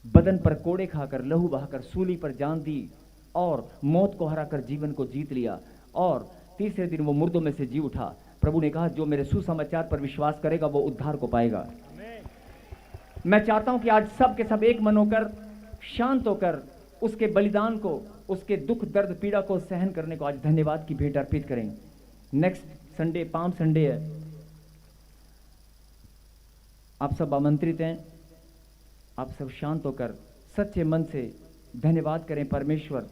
बदन पर कोड़े खाकर, लहू बहाकर सूली पर जान दी और मौत को हराकर जीवन को जीत लिया और तीसरे दिन वो मुर्दों में से जी उठा। प्रभु ने कहा जो मेरे सुसमाचार पर विश्वास करेगा वो उद्धार को पाएगा। मैं चाहता हूं कि आज सब के सब एक मन होकर, शांत होकर उसके बलिदान को, उसके दुख दर्द पीड़ा को सहन करने को आज धन्यवाद की भेंट अर्पित करें। नेक्स्ट संडे पाम संडे है, आप सब आमंत्रित हैं। आप सब शांत होकर सच्चे मन से धन्यवाद करें परमेश्वर,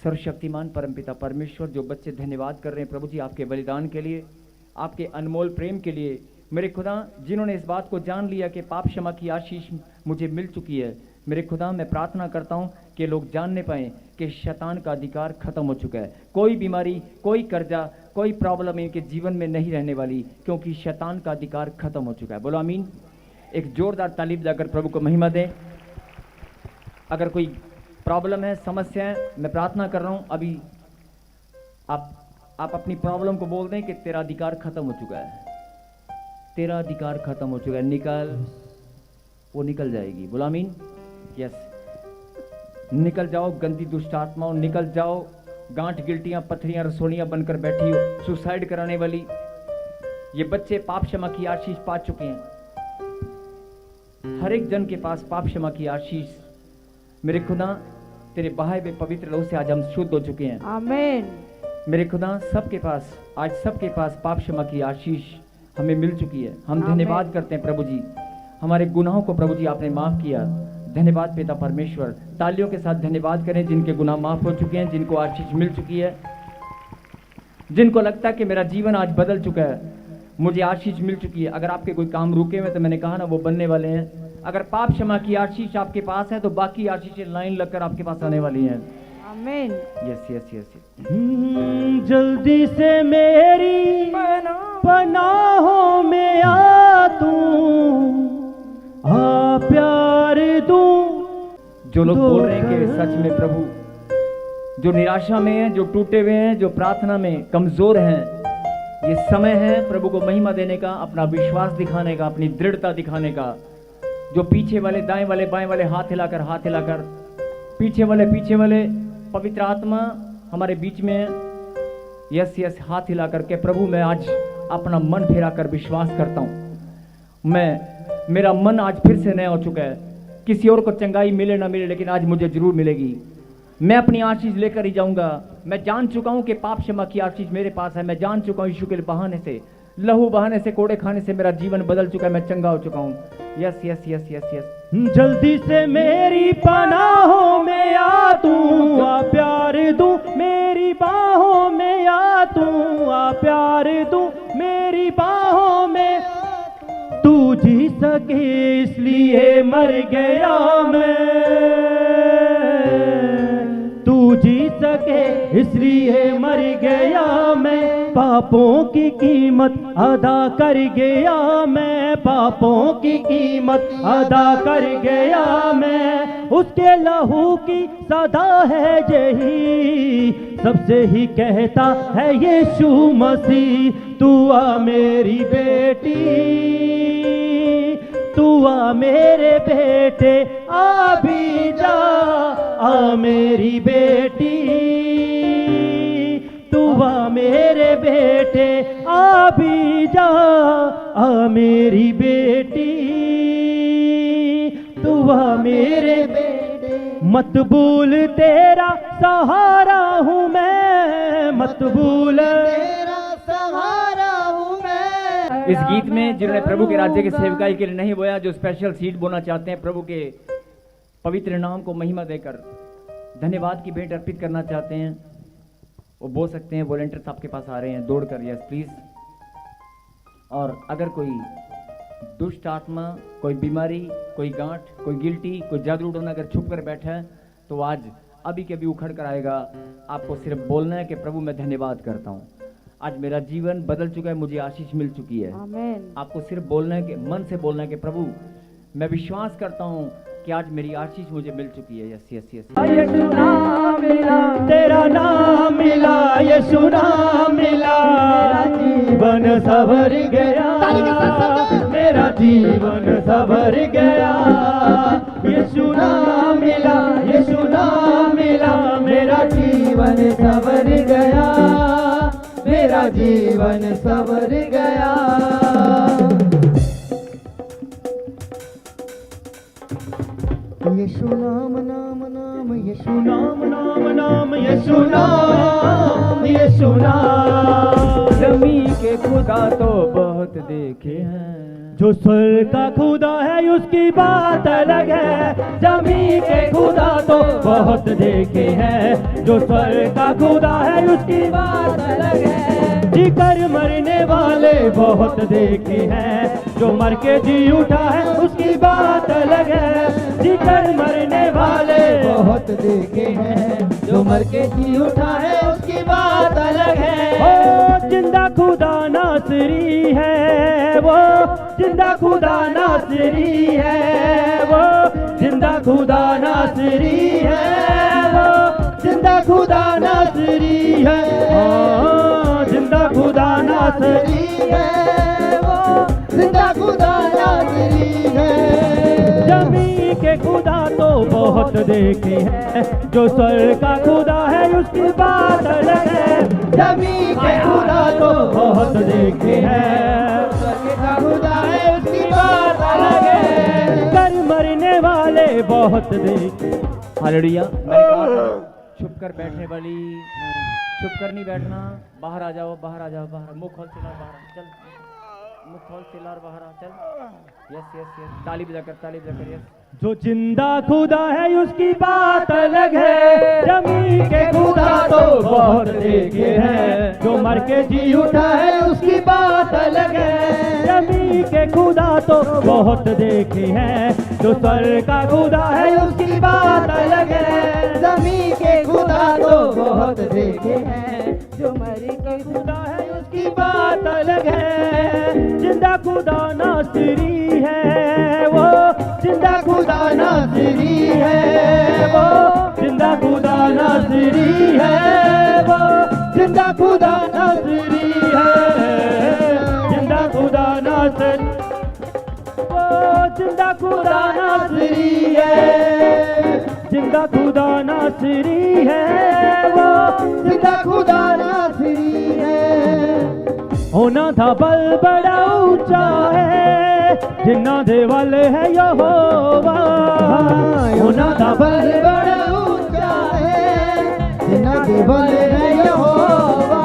सर्वशक्तिमान परमपिता परमेश्वर। जो बच्चे धन्यवाद कर रहे हैं प्रभु जी आपके बलिदान के लिए, आपके अनमोल प्रेम के लिए, मेरे खुदा जिन्होंने इस बात को जान लिया कि पाप क्षमा की आशीष मुझे मिल चुकी है, मेरे खुदा मैं प्रार्थना करता हूं कि लोग जानने पाएं कि शैतान का अधिकार खत्म हो चुका है। कोई बीमारी, कोई कर्जा, कोई प्रॉब्लम इनके जीवन में नहीं रहने वाली, क्योंकि शैतान का अधिकार खत्म हो चुका है। बोलो आमीन। एक जोरदार ताली बजाकर प्रभु को महिमा दें। अगर कोई प्रॉब्लम है, समस्या है, मैं प्रार्थना कर रहा हूं अभी आप अपनी प्रॉब्लम को बोल दें कि तेरा अधिकार खत्म हो चुका है, तेरा अधिकार खत्म हो चुका है, निकल, वो निकल जाएगी। बोलो आमीन। यस, निकल जाओ गंदी दुष्ट आत्माओं, निकल जाओ गांठ गिल्टियां पत्थरियां रसोनियां बनकर बैठी हो, सुसाइड कराने वाली। ये बच्चे पाप क्षमा की आशीष पा चुके हैं। हर एक जन के पास पाप क्षमा की आशीष मेरे खुदा तेरे बहाए हुए पवित्र लहू से आज हम शुद्ध हो चुके हैं। आमीन। मेरे खुदा सबके पास, आज सबके पास पाप क्षमा की आशीष हमें मिल चुकी है। हम धन्यवाद करते हैं प्रभु जी, हमारे गुनाहों को प्रभु जी आपने माफ किया। धन्यवाद पिता परमेश्वर। तालियों के साथ धन्यवाद करें जिनके गुनाह माफ हो चुके हैं, जिनको आशीष मिल चुकी है, जिनको लगता है कि मेरा जीवन आज बदल चुका है, मुझे आशीष मिल चुकी है। अगर आपके कोई काम रुके हुए तो मैंने कहा ना वो बनने वाले हैं। अगर पाप क्षमा की आशीष आपके पास है तो बाकी आशीषें लाइन लगकर आपके पास आने वाली हैं। आमीन। Yes yes yes. जल्दी से मेरी पनाहों में आ तू, आ प्यार दूं। जो लोग बोल रहे हैं कि सच में प्रभु, जो निराशा में हैं, जो टूटे हुए हैं, जो प्रार्थना में कमजोर हैं, ये समय है प्रभु को महिमा देने का, अपना विश्वास दिखाने का, अपनी दृढ़ता दिखाने का। जो पीछे वाले, दाएं वाले, बाएं वाले हाथ हिलाकर, पीछे वाले पवित्र आत्मा हमारे बीच में है। यस यस, हाथ हिला करके प्रभु मैं आज अपना मन फेरा कर विश्वास करता हूं, मेरा मन आज फिर से नया हो चुका है। किसी और को चंगाई मिले ना मिले, लेकिन आज मुझे जरूर मिलेगी। मैं अपनी आशीष लेकर ही जाऊंगा। मैं जान चुका हूं कि पाप क्षमा की आशीष मेरे पास है। मैं जान चुका हूं यीशु के बहाने से लहू बहाने से, कोड़े खाने से मेरा जीवन बदल चुका है, मैं चंगा हो चुका हूँ। Yes yes yes yes yes. जल्दी से मेरी पनाहों में आ तू, आ प्यार दूं मेरी बाहों में आ तू, आ प्यार दूं मेरी बाहों में। तू जी सके इसलिए मर गया मैं, तू जी सके इसलिए मर गया मैं। पापों की कीमत अदा कर गया मैं, पापों की कीमत अदा कर गया मैं। उसके लहू की सदा है यही, सबसे ही कहता है यीशु मसीह, तू आ मेरी बेटी, तू आ मेरे बेटे, आ भी जा, आ मेरी बेटी, तू आ मेरे बेटे, आ भी जा, आ मेरी बेटी, तू आ मेरे बेटे। मत भूल तेरा सहारा हूँ मैं, मत भूल तेरा सहारा हूँ मैं। इस गीत में जिन्होंने प्रभु के राज्य की सेवकाई के लिए नहीं बोया, जो स्पेशल सीड बोना चाहते हैं, प्रभु के पवित्र नाम को महिमा देकर धन्यवाद की भेंट अर्पित करना चाहते हैं, वो बोल सकते हैं। वॉलंटियर्स आपके पास आ रहे हैं दौड़कर, यस प्लीज। और अगर कोई दुष्ट आत्मा, कोई बीमारी, कोई गांठ, कोई गिल्टी, कोई जादूटोना अगर छुप कर बैठा है, तो आज अभी के अभी उखड़ कर आएगा। आपको सिर्फ बोलना है कि प्रभु मैं धन्यवाद करता हूँ, आज मेरा जीवन बदल चुका है, मुझे आशीष मिल चुकी है। आमीन। आपको सिर्फ बोलना है कि मन से बोलना है कि प्रभु मैं विश्वास करता हूँ कि आज मेरी आशीष मुझे मिल चुकी है। Yes yes yes. यीशु नाम मिला, तेरा नाम मिला, यीशु नाम मिला, मेरा जीवन सवर गया, मेरा जीवन सवर गया। यीशु नाम मिला, यीशु नाम मिला, मेरा जीवन सवर गया, मेरा जीवन सवर गया। यीशु नाम नाम नाम, यीशु नाम नाम नाम, यीशु नाम, यीशु नाम। जमी के खुदा तो बहुत देखे हैं, जो स्वर्ग का खुदा है उसकी बात अलग है। जमी के खुदा तो बहुत देखे हैं, जो स्वर्ग का खुदा है उसकी बात अलग है। जी कर मरने वाले बहुत देखे हैं, जो मर के जी उठा है उसकी बात अलग है। जी कर मरने वाले बहुत देखे हैं, जो मर के जी उठा है उसकी बात अलग है। ओ जिंदा खुदा नासरी है वो, जिंदा खुदा नासरी है वो, जिंदा खुदा नासरी है वो, जिंदा खुदा नासरी है, जिंदा खुदा नासरी है वो, जिंदा खुदा नासरी है। जमी के खुदा तो बहुत देखे हैं, जो स्वर्ग का खुदा है उसकी बात अलग है। जमी के खुदा तो बहुत देखे हैं, स्वर्ग का खुदा है उसकी बात अलग है। कर मरने वाले बहुत देखे। हालेलुया। मैंने कहा था, छुप कर बैठने वाली, छुप कर नहीं बैठना, बाहर आ जाओ, बाहर आ जाओ, बाहर मुंह खोल चिल्ला, बाहर चल, मुंह खोल चिल्ला, बाहर आ चल। Yes yes yes. ताली बजाकर, ताली बजाकर, यस। जो जिंदा खुदा है उसकी बात अलग है। जमी के खुदा तो बहुत देखे हैं, जो मर के जी उठा है उसकी बात अलग है। जमी के खुदा तो बहुत देखे हैं, जो स्वर्ग का खुदा है उसकी बात अलग है। जमी के खुदा तो बहुत देखे हैं, जो मर के खुदा है उसकी बात अलग है। जिंदा खुदा नासरी है वो, जिंदा खुदा नासरी है वो, जिंदा खुदा नासरी है वो, जिंदा खुदा नासरी है, जिंदा खुदा नासरी वो, जिंदा खुदा नासरी है, जिंदा खुदा नासरी है वो, जिंदा खुदा नासरी है। होना था बल बड़ा ऊंचा है, जिन्ना दे वाले है यहोवा। होना था बल बड़ा ऊंचा है, जिन्ना दे वाले है यहोवा।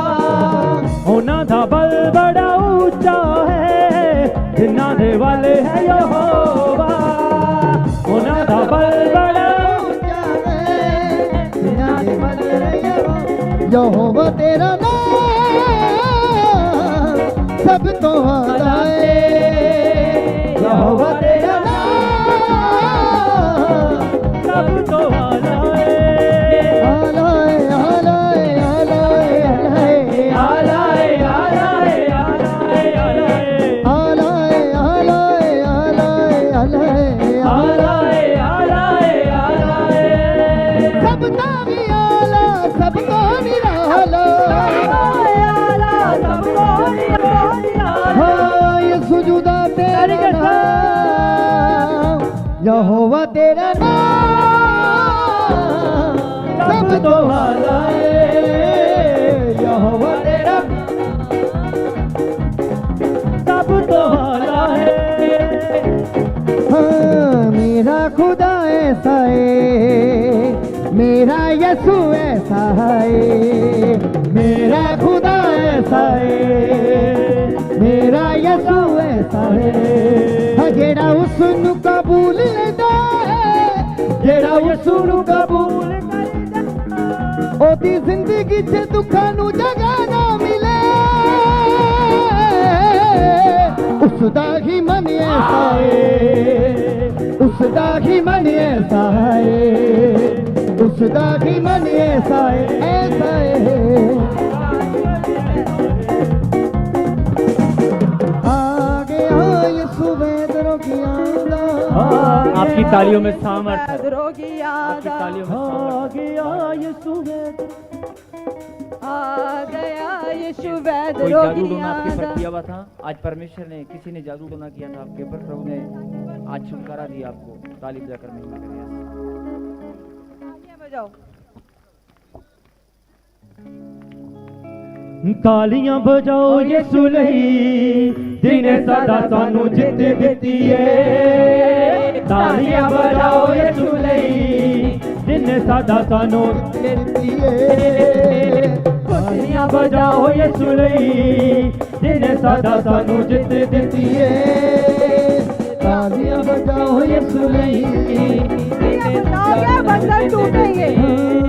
होना था दा बल बड़ा ऊंचा है, जिन्ना दे वाले है यहोवा, उन्हां दा बल बड़ा ऊंचा है, जिन्ना दे वाले है यहोवा। यहोवा तेरा नाम सब तो आला है, यहोवा तेरा नाम सब तो आला है, आला है, आला है, आला है, आला है, आला है, आला है, आला है, आला है, आला है, आला है, आला है, आला है, आला है, आला है, सबका भी आला, सबको निराला, हाँ ये सुजुदा तेरा नाम, यहोवा तेरा नाम सब तो आला है, यहोवा तेरा सब तो आला है। हाँ मेरा खुदा ऐसा है, मेरा यसु ऐसा है, मेरा खुदा ऐसा है, मेरा यसु ऐसा है, जेड़ा उसनु कबूल लेता है, जेड़ा उसनु कबूल करदा, ओदी जिंदगी च दुखां नू जगह ना मिले, उसदा ही मन ऐसा है, उसदा ही मन ऐसा है, उसदा ही मन ऐसा है, ऐसा है। आ गया यीशु वेदरों की आंदा, आपकी तालियों में सामर्थ है, रोगी आपकी आदा, तालियों में आ सामर्थ है। गया यीशु वेद, आ गया यीशु वैद कोई जादू रोगी टोना आपके ऊपर आदा। किया हुआ था, आज परमेश्वर ने, किसी ने जादू टोना किया था आपके ऊपर, प्रभु ने आज छुटकारा दिया आपको। ताली बजाकर महिमा करिए। तालियां बजाओ। तालियां बजाओ यीशु लई, जिन्हें सदा सानू जित दित्ती है, तालियां बजाओ यीशु लई, जिन्हें सदा सानू दित्ती है, तालियां बजाओ यीशु लई, जिन्हें सदा सानू जित दित्ती है, तालियां बजाओ यीशु लई, तालियां बंधन टूटेंगे,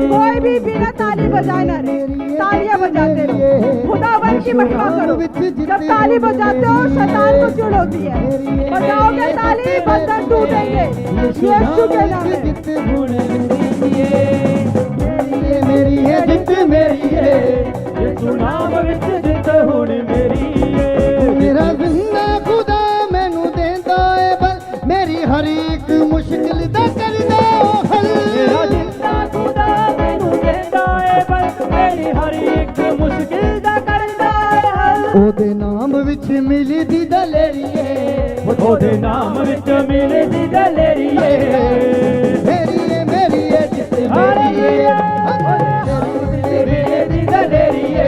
कोई भी बिना ताली बजाए ना रहे, तालियां बजाते रहो, खुदावन की महिमा करो। जब ताली बजाते हो शैतान को चुड़ होती है, बजाओगे ताली बंधन टूटेंगे, यीशु के नाम में। जित मेरी है, जित मेरी है, यीशु नाम विच जित हुण मेरी है, मेरा जिंदा खुदा मैनू देंदा है बल, मेरी हर एक मुश्किल दा करदा हल, मेरा जिंदा खुदा मैनू देंदा है बल, मेरी हर एक मुश्किल दा करदा है हल, ओदे नाम विच मिलदी दलेरी है, ओदे नाम विच मिलदी दलेरी है, मेरी है जित मेरी है, मिलदी दलेरी है,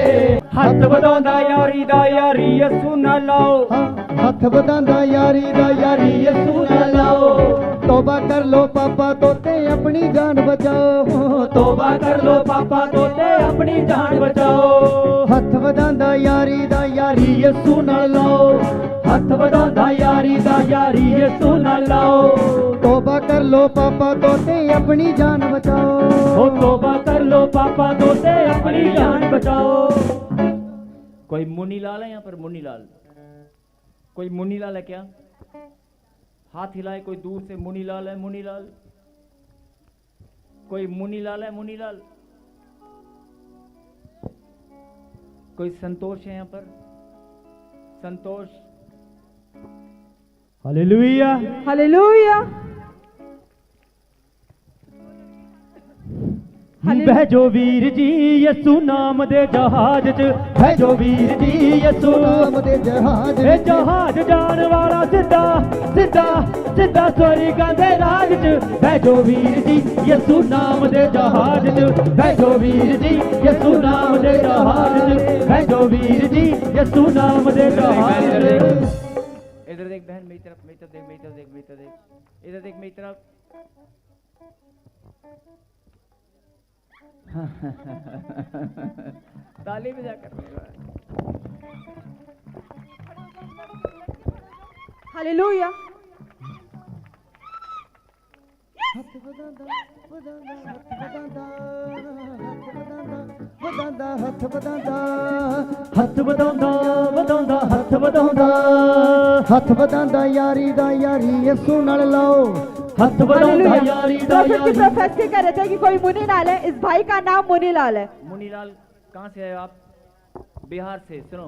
हत्थ ਵਧਾਉਂਦਾ ਯਾਰੀ ਦਾ ਯਾਰੀ ਯਿਸੂ ਨਾਲ ਲਾਓ, हथ बदांदा यारी दा यारी ਯਿਸੂ ਨਾਲ ਲਾਓ, तौबा कर लो पापा तो ते अपनी जान बचाओ, ਤੋਬਾ ਕਰ ਲੋ ਪਾਪਾ ਤੋਂ ਤੇ ਆਪਣੀ ਜਾਨ ਬਚਾਓ, हथ बदांदा यारी दा यारी ਯਿਸੂ ਨਾਲ ਲਾਓ, ਹੱਥ ਵਧਾਉਂਦਾ ਯਾਰੀ ਦਾ ਯਾਰੀ ਯਿਸੂ ਨਾਲ ਲਾਓ, तौबा कर लो पापा तो ते अपनी जान बचाओ, ओ तौबा कर लो पापा तो ते अपनी जान बचाओ। कोई मुन्नी लाल है यहाँ पर? मुन्नी लाल, कोई मुन्नी लाल है क्या? हाथ हिलाए कोई दूर से। मुन्नी लाल है? मुन्नी लाल, कोई मुन्नी लाल है? मुन्नी लाल, कोई संतोष है यहाँ पर? संतोष, हालेलुया, हालेलुया। भैजो वीर जी यसु नाम दे जहाज च, भैजो वीर जी यसु नाम दे जहाज ए जहाज जान वाला सिद्धा सिद्धा सिद्धा स्वर्गां दे राज च, भैजो वीर जी यसु नाम दे जहाज च, भैजो वीर जी यसु नाम दे जहाज च, भैजो वीर जी यसु नाम दे जहाज च। इधर देख बहन, मेरी तरफ, मेरी तरफ देख, मेरी तरफ देख, मेरी तरफ देख, इधर देख मेरी तरफ। ताली बजा कर हालेलुया। हथ वधांदा हथ वधांदा वधांदा हथ वधांदा हथ वधांदा यारी दा यारी यसू नाल लाओ हथ वधांदा यारी दा प्रॉफिट जी यारी। प्रोफेसी कर रहे थे कि कोई मुनीलाल है। इस भाई का नाम मुनीलाल है। मुनीलाल कहाँ से आए आप? बिहार से। सुनो,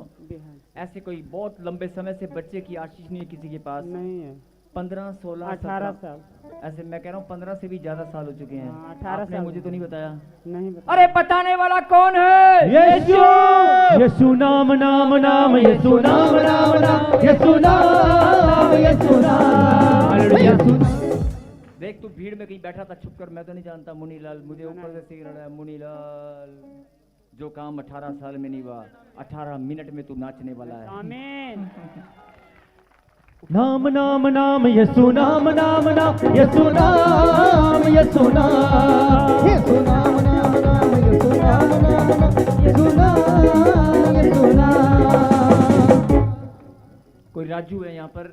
ऐसे कोई बहुत लंबे समय से बच्चे की आशीष नहीं है किसी के पास? नहीं है। 15, 16, 18 17 साल। ऐसे मैं कह रहा हूँ 15 से भी ज्यादा साल हो चुके हैं। 18 आपने साल मुझे तो नहीं बताया। नहीं बता। अरे बताने वाला कौन है? यीशु यीशु नाम नाम नाम यीशु नाम नाम नाम यीशु नाम यीशु नाम हालेलुया। देख तू भीड़ में कहीं बैठा था, छुप कर। मैं तो नहीं जानता मुनीलाल, मुझे ऊपर से सीख रहा है मुनीलाल। जो काम 18 साल में नहीं हुआ, 18 मिनट में तू नाचने वाला है। आमीन। नाम नाम नाम यीशु नाम नाम नाम यीशु नाम यीशु नाम यसू नाम नाम नाम यसू नाम नाम नाम यसू नाम यसू नाम। कोई राजू है यहाँ पर,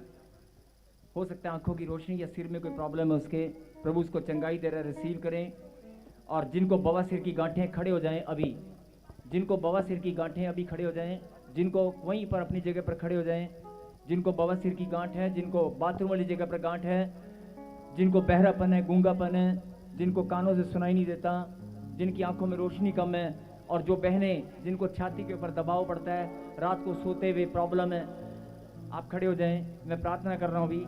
हो सकता है आंखों की रोशनी या सिर में कोई प्रॉब्लम है उसके। प्रभु उसको चंगाई दे रहा है, रिसीव करें। और जिनको बवासीर की गांठें, खड़े हो जाएं अभी। जिनको बवासीर की गांठें, अभी खड़े हो जाएं। जिनको वहीं पर अपनी जगह पर खड़े हो जाएं। जिनको बवासीर की गांठ है, जिनको बाथरूम वाली जगह पर गांठ है, जिनको बहरापन है, गूंगापन है, जिनको कानों से सुनाई नहीं देता, जिनकी आंखों में रोशनी कम है, और जो बहनें जिनको छाती के ऊपर दबाव पड़ता है, रात को सोते हुए प्रॉब्लम है, आप खड़े हो जाएं। मैं प्रार्थना कर रहा हूं अभी।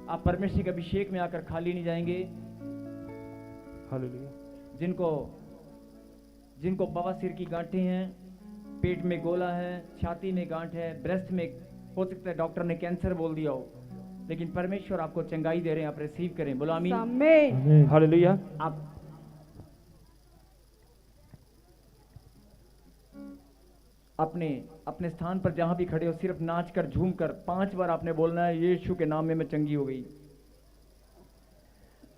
आप परमेश्वर के अभिषेक में आकर खाली नहीं जाएंगे। हालेलुया। जिनको बवासीर की गांठें हैं, पेट में गोला है, छाती में गांठ है, ब्रेस्ट में, हो सकता है डॉक्टर ने कैंसर बोल दिया हो, लेकिन परमेश्वर आपको चंगाई दे रहे हैं। आप रिसीव करें। बोलो आमीन। आमीन। हालेलुया। आप अपने स्थान पर जहां भी खड़े हो, सिर्फ नाच कर, झूम कर 5 बार आपने बोलना है, यीशु के नाम में मैं चंगी हो गई।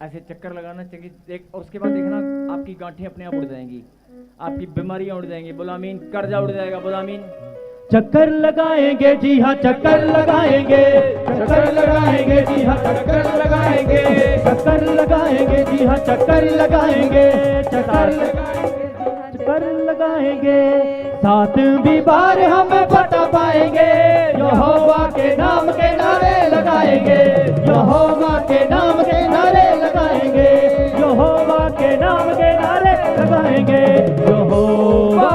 ऐसे चक्कर लगाना चंगी देख, और उसके बाद देखना आपकी गांठें अपने आप उड़ जाएंगी, आपकी बीमारियां उड़ जाएंगी। बोलो आमीन। कर्जा उड़ जाएगा। बोलो आमीन। चक्कर लगाएंगे जी हाँ, चक्कर लगाएंगे, चक्कर लगाएंगे जी हाँ, चक्कर लगाएंगे, चक्कर लगाएंगे जी हाँ, चक्कर लगाएंगे, चक्कर लगाएंगे। 7वीं बार हम बता पाएंगे। यहोवा के नाम के नारे लगाएंगे, यहोवा के नाम के नारे लगाएंगे, यहोवा के नाम के नारे लगाएंगे। यहोवा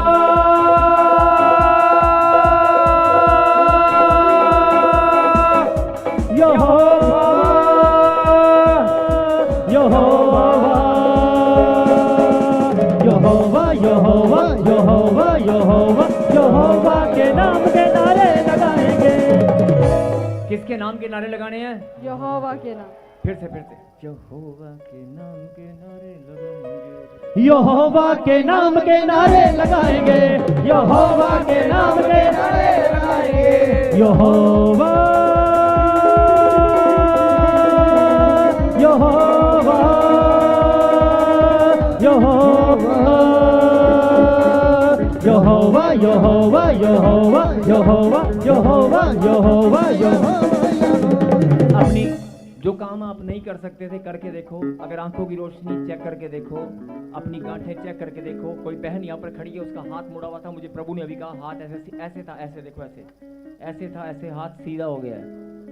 यहोवा के नाम के नारे लगाएंगे। किसके नाम के नारे लगाने हैं? यहोवा के नाम। फिर से यहोवा के नाम के नारे लगाएंगे, यहोवा के नाम के नारे लगाएंगे, यहोवा के नाम के नारे लगाएंगे। यहोवा यहोवा यहोवा यहोवा यहोवा यहोवा यहोवा यहोवा यहोवा यहोवा। अपनी जो काम आप नहीं कर सकते थे करके देखो। अगर आंखों की रोशनी चेक करके देखो, अपनी गांठें चेक करके देखो। कोई बहन यहाँ पर खड़ी है, उसका हाथ मुड़ा हुआ था, मुझे प्रभु ने अभी कहा हाथ ऐसे था, ऐसे देखो, ऐसे था, ऐसे हाथ सीधा हो गया है।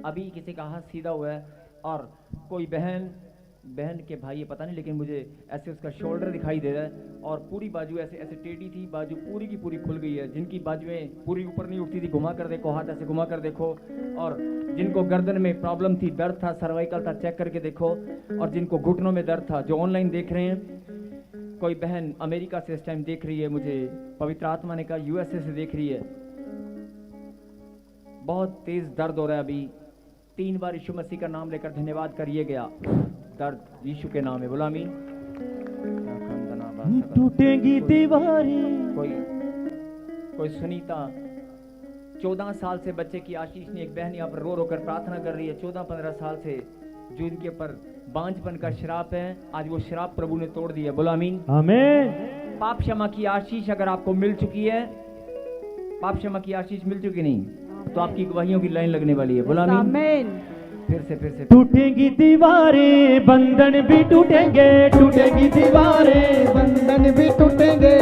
अभी किसी का हाथ सीधा हुआ है। और कोई बहन के भाई, ये पता नहीं, लेकिन मुझे ऐसे उसका शोल्डर दिखाई दे रहा है, और पूरी बाजू ऐसे टेढ़ी थी, बाजू पूरी की पूरी खुल गई है। जिनकी बाजुएं पूरी ऊपर नहीं उठती थी, घुमा कर देखो, हाथ ऐसे घुमा कर देखो। और जिनको गर्दन में प्रॉब्लम थी, दर्द था, सर्वाइकल था, चेक करके देखो। और जिनको घुटनों में दर्द था, जो ऑनलाइन देख रहे हैं, कोई बहन अमेरिका से इस टाइम देख रही है, मुझे पवित्र आत्मा ने कहा यूएसए से देख रही है, बहुत तेज दर्द हो रहा है अभी। 3 बार यीशु मसीह का नाम लेकर धन्यवाद करिए गया, दर्द यीशु के नाम है। बोला आमीन। टूटेंगी दीवारें। कोई सुनीता 14 साल से बच्चे की आशीष ने, एक बहन यहाँ पर रो रो कर प्रार्थना कर रही है, 14-15 साल से, जो इनके ऊपर बांझपन का श्राप है, आज वो श्राप प्रभु ने तोड़ दिया। बोला आमीन। आमीन। पाप क्षमा की आशीष अगर आपको मिल चुकी है, पाप क्षमा की आशीष मिल चुकी नहीं, तो आपकी गवाहियों की लाइन लगने वाली है। बोला आमीन। आमीन। फिर से टूटेंगी दीवारें, बंधन भी टूटेंगे, टूटेगी दीवारें, बंधन भी टूटेंगे।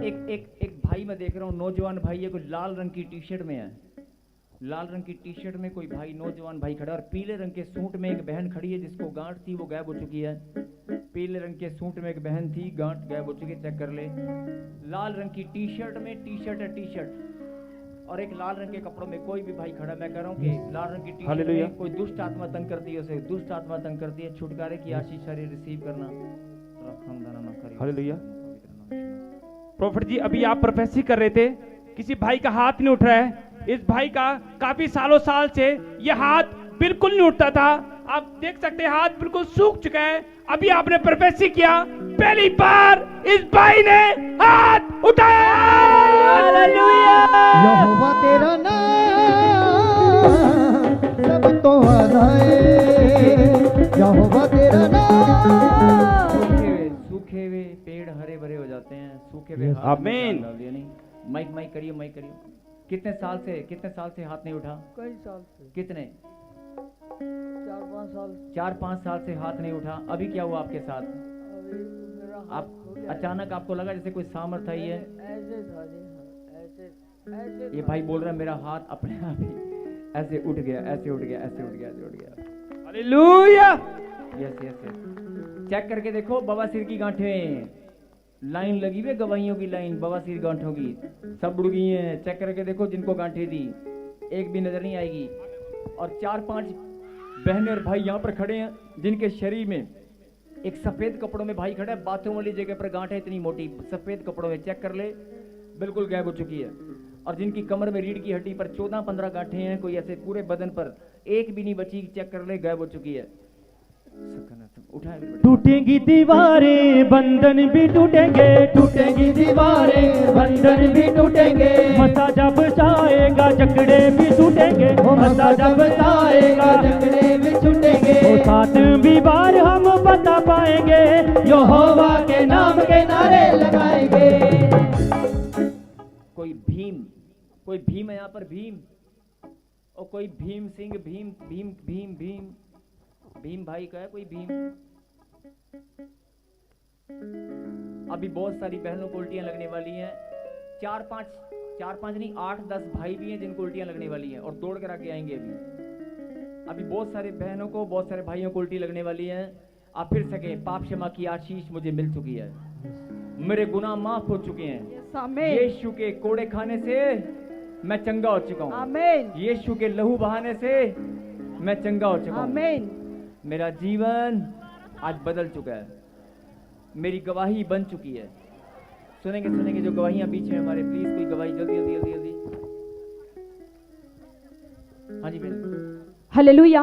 एक भाई मैं देख रहा हूँ, नौजवान भाई है, कोई लाल रंग की टी शर्ट में है, लाल रंग की टी शर्ट में कोई भाई, नौजवान भाई खड़ा है, और पीले रंग के सूट में एक बहन खड़ी है जिसको गांठ थी, वो गायब हो चुकी है। पीले रंग के सूट में एक बहन थी, गांठ गायब हो चुकी है, चेक कर ले। लाल रंग की टी शर्ट में, टी शर्ट है, टी शर्ट, और एक लाल रंग के कपड़ों में कोई भी भाई खड़ा, मैं कह रहा हूँ कि लाल रंग की टी शर्ट में कोई दुष्ट आत्मा तंग करती है, उसे दुष्ट आत्मा तंग करती है, छुटकारे की आशीष सारी रिसीव करना। हालेलुया। प्रॉफिट जी, अभी आप प्रोफेसी कर रहे थे, किसी भाई का हाथ नहीं उठ रहा है। इस भाई का काफी सालों साल से ये हाथ बिल्कुल नहीं उठता था, आप देख सकते हैं हाथ बिल्कुल सूख चुका है। अभी आपने प्रोफेसी किया, पहली बार इस भाई ने हाथ उठाया। यहोवा तेरा नाम सब तो आए, यहोवा तेरा नाम। सूखे हुए पेड़ हरे भरे हो जाते हैं, सूखे हुए हाथ आमीन। नहीं, माइक करिए, माइक करिए। कितने साल से हाथ नहीं उठा? कई साल से, कितने? 4-5 साल। 4-5 साल से हाथ नहीं उठा। अभी क्या हुआ आपके साथ? अभी मेरा हाथ आप हो गया। अचानक आपको लगा जैसे कोई सामर्थ आई है? ऐसे था जी, हाँ, ऐसे ये भाई बोल रहा है मेरा हाथ अपने आप ही ऐसे उठ गया, ऐसे उठ गया, ऐसे उठ गया, ऐसे उठ गया। Hallelujah. Yes yes yes. Check करके देखो, बवासीर की गांठें, लाइन लगी हुई है, गवाहियों की लाइन, बवासीर गांठों की सब उड़ गई हैं। चेक करके देखो, जिनको गांठें दी एक भी नजर नहीं आएगी। और 4-5 बहनें और भाई यहाँ पर खड़े हैं, जिनके शरीर में एक सफेद कपड़ों में भाई खड़ा है, बाथरूम वाली जगह पर गांठें इतनी मोटी सफेद कपड़ों में, चेक कर ले, बिल्कुल गायब हो चुकी है। और जिनकी कमर में रीढ़ की हड्डी पर 14-15 गांठें हैं, कोई ऐसे पूरे बदन पर एक भी नहीं बची, चेक कर ले, गायब हो चुकी है। टूटेंगी दीवारें, बंधन भी टूटेंगे, टूटेगी दीवारें, बंधन भी टूटेंगे। मसा जब आएगा जकड़े भी टूटेंगे, मसा जब आएगा जकड़े भी छूटेंगे। वो 7 भी बार हम बता पाएंगे, यहोवा के नाम के नारे लगाएंगे। कोई भीम है यहाँ पर, भीम, और कोई भीम सिंह, भीम भीम भीम भीम भीम भाई का है कोई भीम। अभी बहुत सारी बहनों को उल्टियां लगने वाली हैं। 4-5 नहीं, 8-10 भाई भी हैं जिनको उल्टियां लगने वाली हैं, और दौड़ कर आके आएंगे। अभी बहुत सारे बहनों को, बहुत सारे भाइयों को उल्टी लगने वाली है। आप फिर सके, पाप क्षमा की आशीष मुझे मिल चुकी है, मेरे गुनाह माफ हो चुके हैं। यीशु के कोड़े खाने से मैं चंगा हो चुका हूँ। आमीन। यीशु के लहू बहाने से मैं चंगा हो चुका हूँ। आमीन। मेरा जीवन आज बदल चुका है, मेरी गवाही बन चुकी है। सुनेंगे जो गवाहियां बीच में हमारे, प्लीज कोई गवाही जल्दी जल्दी जल्दी जल्दी। हाँ जी बहन। हालेलुया।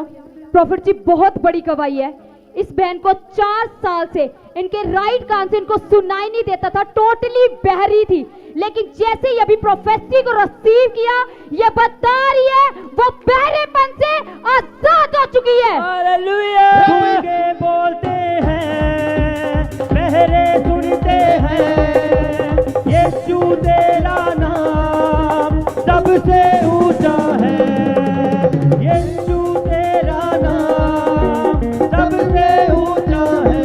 प्रॉफिट जी, बहुत बड़ी गवाही है। इस बहन को 4 साल से इनके राइट कान से इनको सुनाई नहीं देता था, टोटली बहरी थी, लेकिन जैसे ही अभी प्रोफेसी को रिसीव किया, ये बता रही है वो बहरेपन से आजाद हो चुकी है। हालेलुया। सुनके बोलते हैं, बहरे सुनते हैं, यीशु तेरा नाम सबसे ऊंचा है, यीशु तेरा नाम सबसे ऊंचा है।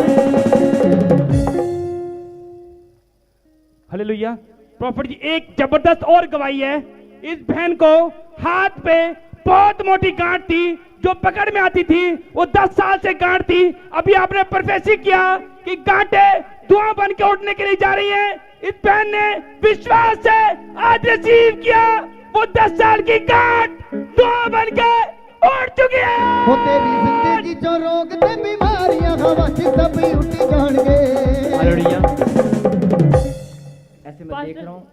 हालेलुया। प्रॉफिट जी, एक जबरदस्त और गवाही है। इस बहन को हाथ पे बहुत मोटी गांठ थी, जो पकड़ में आती थी, वो 10 साल से गांठ थी। अभी आपने प्रोफेसी किया कि गांठें धुआं बन के उठने के लिए जा रही हैं। इस बहन ने विश्वास से आज रिसीव किया, वो 10 साल की गांठ धुआं बन के उठ चुकी है। वो तेरी जिंदगी जो रोग ते बीमारियां हवा च सब उठी जाएंगे। ऐसे मैं देख रहा हूँ।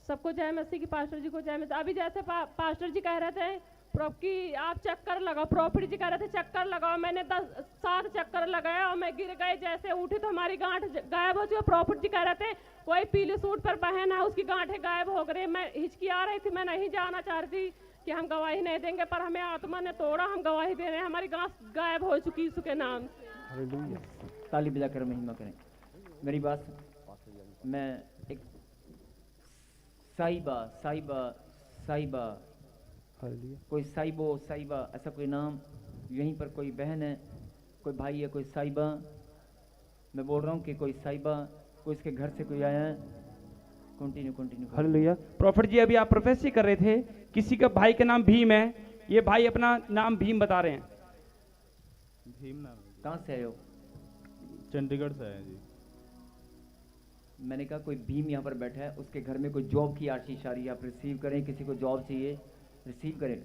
सबको जय मसीह की, पास्टर जी को जय मसीह। अभी जैसे पास्टर जी कह रहे थे कि आप चक्कर लगाओ, प्रॉफिट जी कह रहे थे चक्कर लगाओ, मैंने 7 चक्कर लगाया और मैं गिर गए, जैसे उठी तो हमारी गांठ गायब हो चुकी। प्रॉफिट जी कह रहे थे कोई पीले सूट पर बहन है, उसकी गांठें गायब हो गई। मैं हिचकी आ रही थी, मैं नहीं जाना चाह रही थी कि हम गवाही नहीं देंगे, पर हमें आत्मा ने तोड़ा, हम गवाही दे रहे हैं, हमारी गांठ गायब हो चुकी यीशु के नाम। ताली बजाकर महिमा करें। मेरी बात, मैं एक साहिबा साहिबा साहिबा, कोई साहिबो साहिबा, ऐसा कोई नाम, यहीं पर कोई बहन है, कोई भाई है, कोई साहिबा, मैं बोल रहा हूँ कि कोई साहिबा, कोई इसके घर से कोई आया है। Continue continue. हालेलुया। प्रॉफिट जी अभी आप प्रोफेसी कर रहे थे, किसी का भाई का नाम भीम है, ये भाई अपना नाम भीम बता रहे हैं। भीम नाम है। कहाँ से आए हो? चंडीगढ़ से आए जी। मैंने कहा कोई भीम यहाँ पर बैठा है, उसके घर में कोई जॉब की आशीष आ रही है, आप रिसीव करें। किसी को जॉब चाहिए रिसीव करें।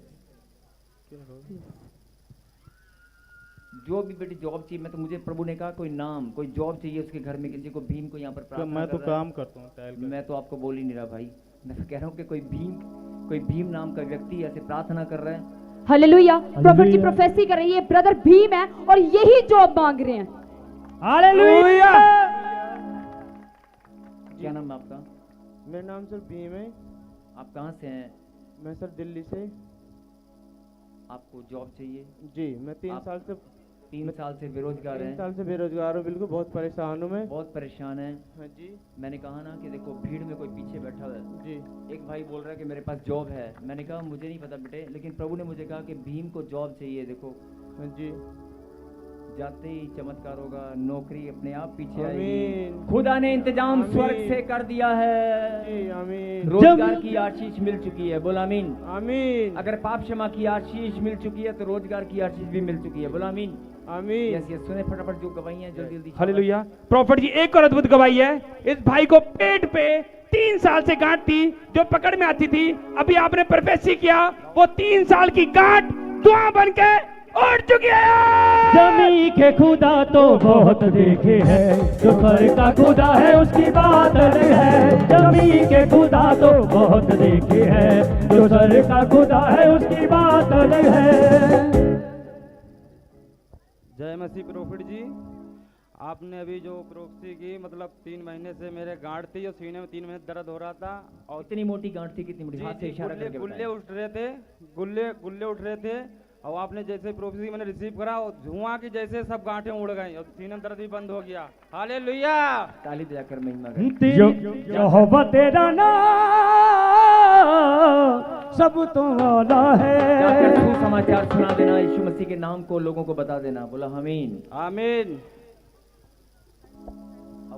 जो भी बेटी जॉब चाहिए, मैं तो मुझे प्रभु ने कहा कोई नाम, कोई जॉब चाहिए उसके घर में, किसी को भीम को यहाँ पर प्रार्थना मैं तो कर रहा है। काम करता हूँ। मैं तो आपको बोल ही नहीं रहा भाई, मैं तो कह रहा हूँ कि कोई भीम नाम का व्यक्ति ऐसे प्रार्थना कर रहा है। हालेलुया। प्रॉफिट जी प्रोफेसी कर रही है, ब्रदर भीम है और यही जॉब मांग रहे हैं। हालेलुया। क्या नाम है आपका? मेरा नाम सर भीम है। आप कहाँ से हैं? मैं सर दिल्ली से। आपको जॉब चाहिए? जी, मैं 3 साल से बेरोजगार हैं। 3 साल से बेरोजगार हूँ, बिल्कुल बहुत परेशान हूँ मैं। बहुत परेशान है? हाँ जी। मैंने कहा ना कि देखो भीड़ में कोई पीछे बैठा हुआ है। जी। एक भाई बोल रहा है कि मेरे पास जॉब है। मैंने कहा मुझे नहीं पता बेटे, लेकिन प्रभु ने मुझे कहा कि भीम को जॉब चाहिए। देखो हाँ जी, जाते ही चमत्कार होगा, नौकरी अपने आप पीछे आमीन। आएगी। खुदा ने इंतजाम स्वर्ग से कर दिया है। जी, आमीन। रोजगार की आशीष मिल चुकी है, बोल आमीन। आमीन। अगर पाप क्षमा की आशीष मिल चुकी है तो रोजगार की आशीष भी मिल चुकी है, बोल आमीन। आमीन। यस यस, सुने फटाफट जो गवाही है जल्दी जल्दी। हालेलुया। प्रॉफिट जी एक और अद्भुत गवाही है। इस भाई को पेट पे 3 साल से गांठ थी जो पकड़ में आती थी। अभी आपने प्रोफेसी किया, वो 3 साल की गांठ धुआं बन के उड़ चुकी है। जमी के खुदा तो बहुत देखे हैं, जो स्वर्ग का खुदा है उसकी बात अलग है। जमी के खुदा तो बहुत देखे हैं, जो स्वर्ग का खुदा है उसकी बात अलग है। जय मसीह। प्रॉफिट जी आपने अभी जो प्रोफेसी की, मतलब 3 महीने से मेरे गांठ थी और सीने में 3 महीने दर्द हो रहा था। और कितनी मोटी गांठ थी? कितनी मोटी? हाथ से इशारा करके गुल्ले बताएं। उठ रहे थे, गुल्ले उठ रहे थे। और आपने जैसे प्रोफेसी मैंने रिसीव करा, और धुआं की जैसे सब गांठें उड़ गई और सीने में दर्द भी बंद हो गया। हालेलुया। ताली बजाकर महिमा करें। यहोवा तेरा नाम सब तो वाला है। सुसमाचार सुना देना, यीशु मसीह के नाम को लोगों को बता देना, बोला आमीन। आमीन।